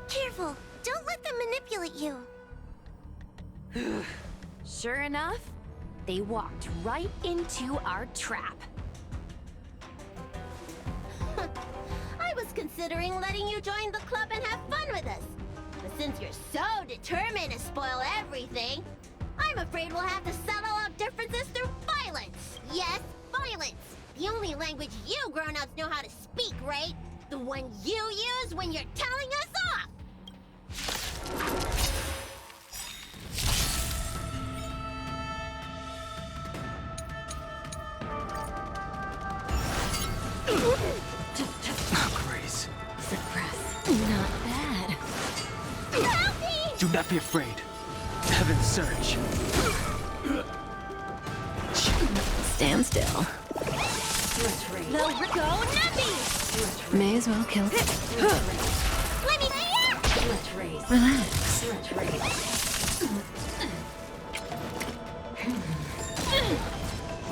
Careful! Don't let them manipulate you! Sure enough, they walked right into our trap. I was considering letting you join the club and have fun with us. But since you're so determined to spoil everything, I'm afraid we'll have to settle our differences through violence. Yes, violence. The only language you grown-ups know how to speak, right? The one you use when you're telling us off. Oh, Grace. Suppress. Not bad. Help me! Do not be afraid. Heaven's surge. Stand still. The go nuppy! May as well kill. Let me Relax.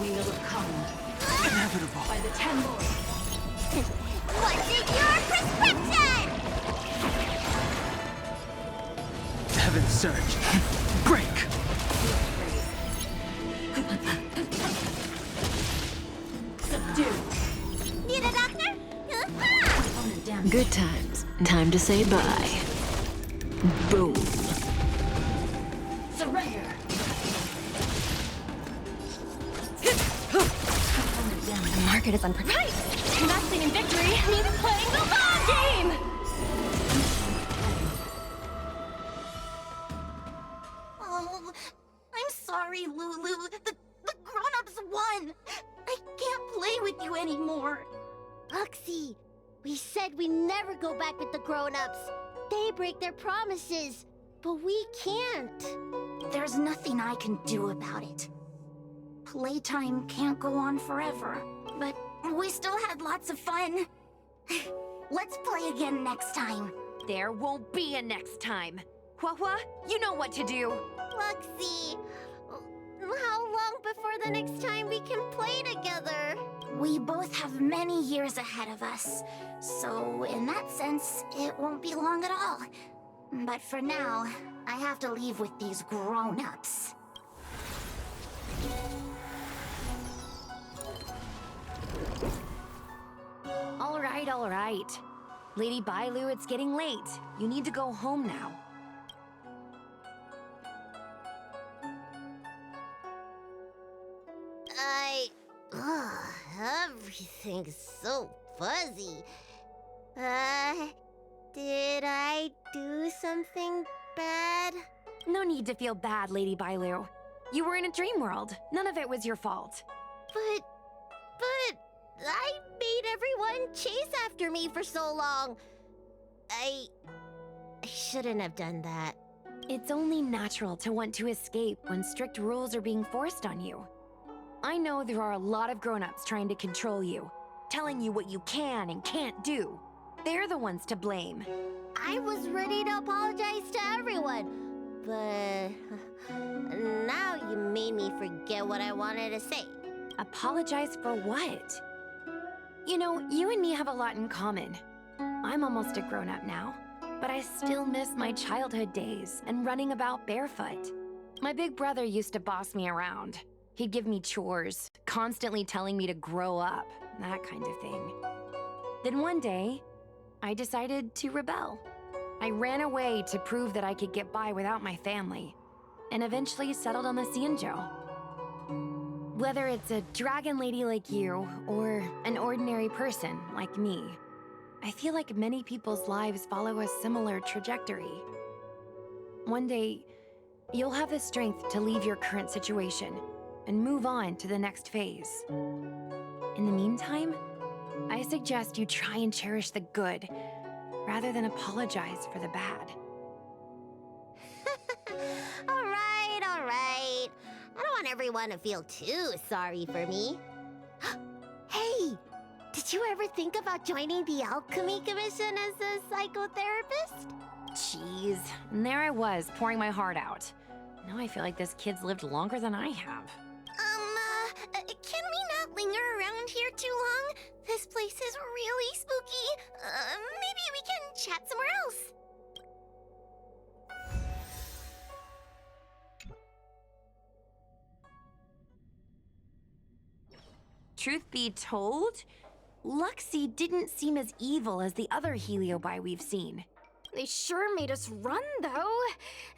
We will have come Inevitable. by the 10 Lords. What's in your prescription? Heaven's surge. Break. Subdue. Need a doctor? Good times. Time to say bye. Boom. Surrender. The market is unpredictable. Right! Investing in victory means playing the long game! Oh, I'm sorry, Lulu. The grown-ups won. I can't play with you anymore. Luxie, we said we never go back with the grown-ups. They break their promises, but we can't. There's nothing I can do about it. Playtime can't go on forever, but we still had lots of fun. Let's play again next time. There won't be a next time. Huohuo, you know what to do. Luxie, how long before the next time we can play together. We both have many years ahead of us, so in that sense, it won't be long at all. But for now, I have to leave with these grown-ups. All right. Lady Bailu, it's getting late. You need to go home now. Everything's so fuzzy. Did I do something bad? No need to feel bad, Lady Bailu. You were in a dream world. None of it was your fault. But I made everyone chase after me for so long. I shouldn't have done that. It's only natural to want to escape when strict rules are being forced on you. I know there are a lot of grown-ups trying to control you, telling you what you can and can't do. They're the ones to blame. I was ready to apologize to everyone, but now you made me forget what I wanted to say. Apologize for what? You know, you and me have a lot in common. I'm almost a grown-up now, but I still miss my childhood days and running about barefoot. My big brother used to boss me around. He'd give me chores, constantly telling me to grow up, that kind of thing. Then one day, I decided to rebel. I ran away to prove that I could get by without my family, and eventually settled on the Xianzhou. Whether it's a dragon lady like you, or an ordinary person like me, I feel like many people's lives follow a similar trajectory. One day, you'll have the strength to leave your current situation and move on to the next phase. In the meantime, I suggest you try and cherish the good, rather than apologize for the bad. All right. I don't want everyone to feel too sorry for me. Hey, did you ever think about joining the Alchemy Commission as a psychotherapist? Jeez, and there I was, pouring my heart out. Now I feel like this kid's lived longer than I have. Can we not linger around here too long? This place is really spooky. Maybe we can chat somewhere else. Truth be told, Luxie didn't seem as evil as the other Heliobi we've seen. They sure made us run, though.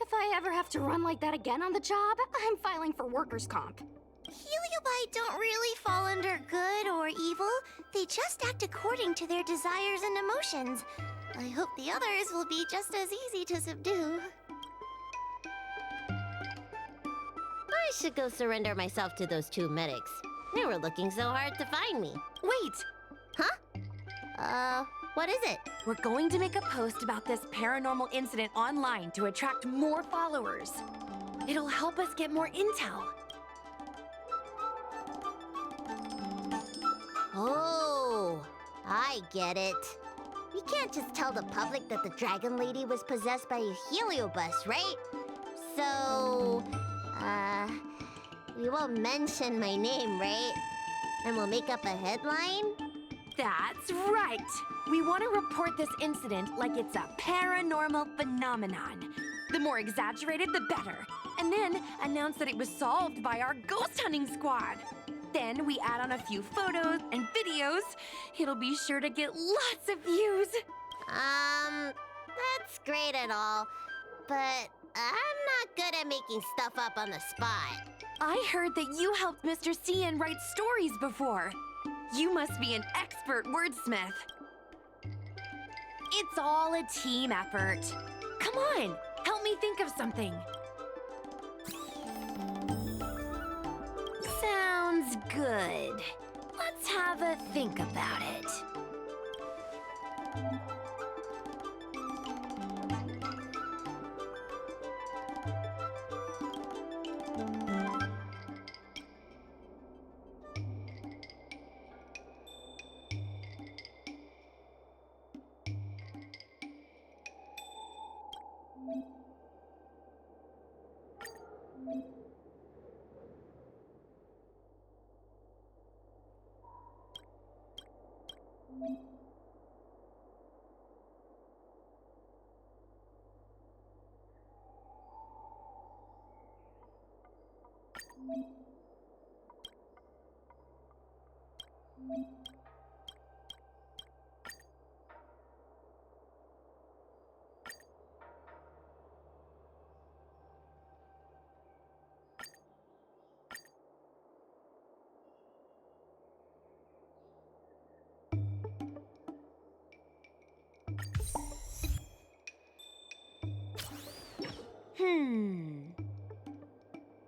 If I ever have to run like that again on the job, I'm filing for workers' comp. Heliobi don't really fall under good or evil. They just act according to their desires and emotions. I hope the others will be just as easy to subdue. I should go surrender myself to those two medics. They were looking so hard to find me. Wait! Huh? What is it? We're going to make a post about this paranormal incident online to attract more followers. It'll help us get more intel. Oh, I get it. We can't just tell the public that the Dragon Lady was possessed by a heliobus, right? So, we won't mention my name, right? And we'll make up a headline? That's right! We want to report this incident like it's a paranormal phenomenon. The more exaggerated, the better. And then announce that it was solved by our ghost hunting squad. Then we add on a few photos and videos. It'll be sure to get lots of views. That's great and all, but I'm not good at making stuff up on the spot. I heard that you helped Mr. Cian write stories before. You must be an expert wordsmith. It's all a team effort. Come on, help me think of something. Sounds good. Let's have a think about it.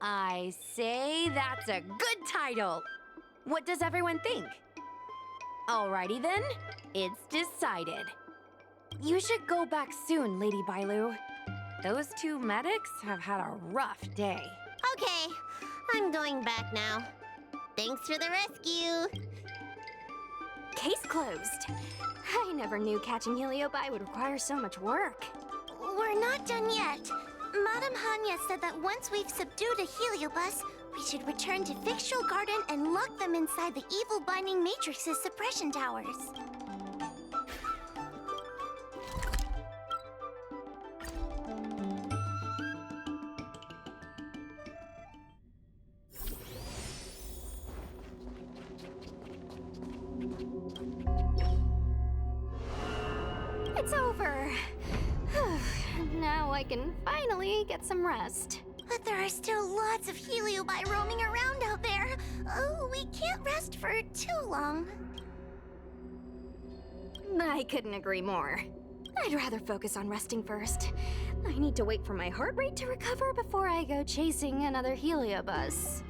I say that's a good title. What does everyone think? Alrighty then, it's decided. You should go back soon, Lady Bailu. Those two medics have had a rough day. Okay, I'm going back now. Thanks for the rescue. Case closed. I never knew catching Heliobi would require so much work. We're not done yet. Madame Hanya said that once we've subdued a heliobus, we should return to Fictional Garden and lock them inside the evil binding matrix's suppression towers. It's over. Now I can finally get some rest. But there are still lots of heliobi roaming around out there. Oh, we can't rest for too long. I couldn't agree more. I'd rather focus on resting first. I need to wait for my heart rate to recover before I go chasing another heliobus.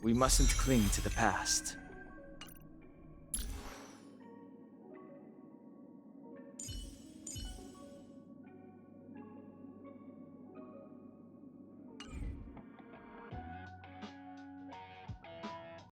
We mustn't cling to the past.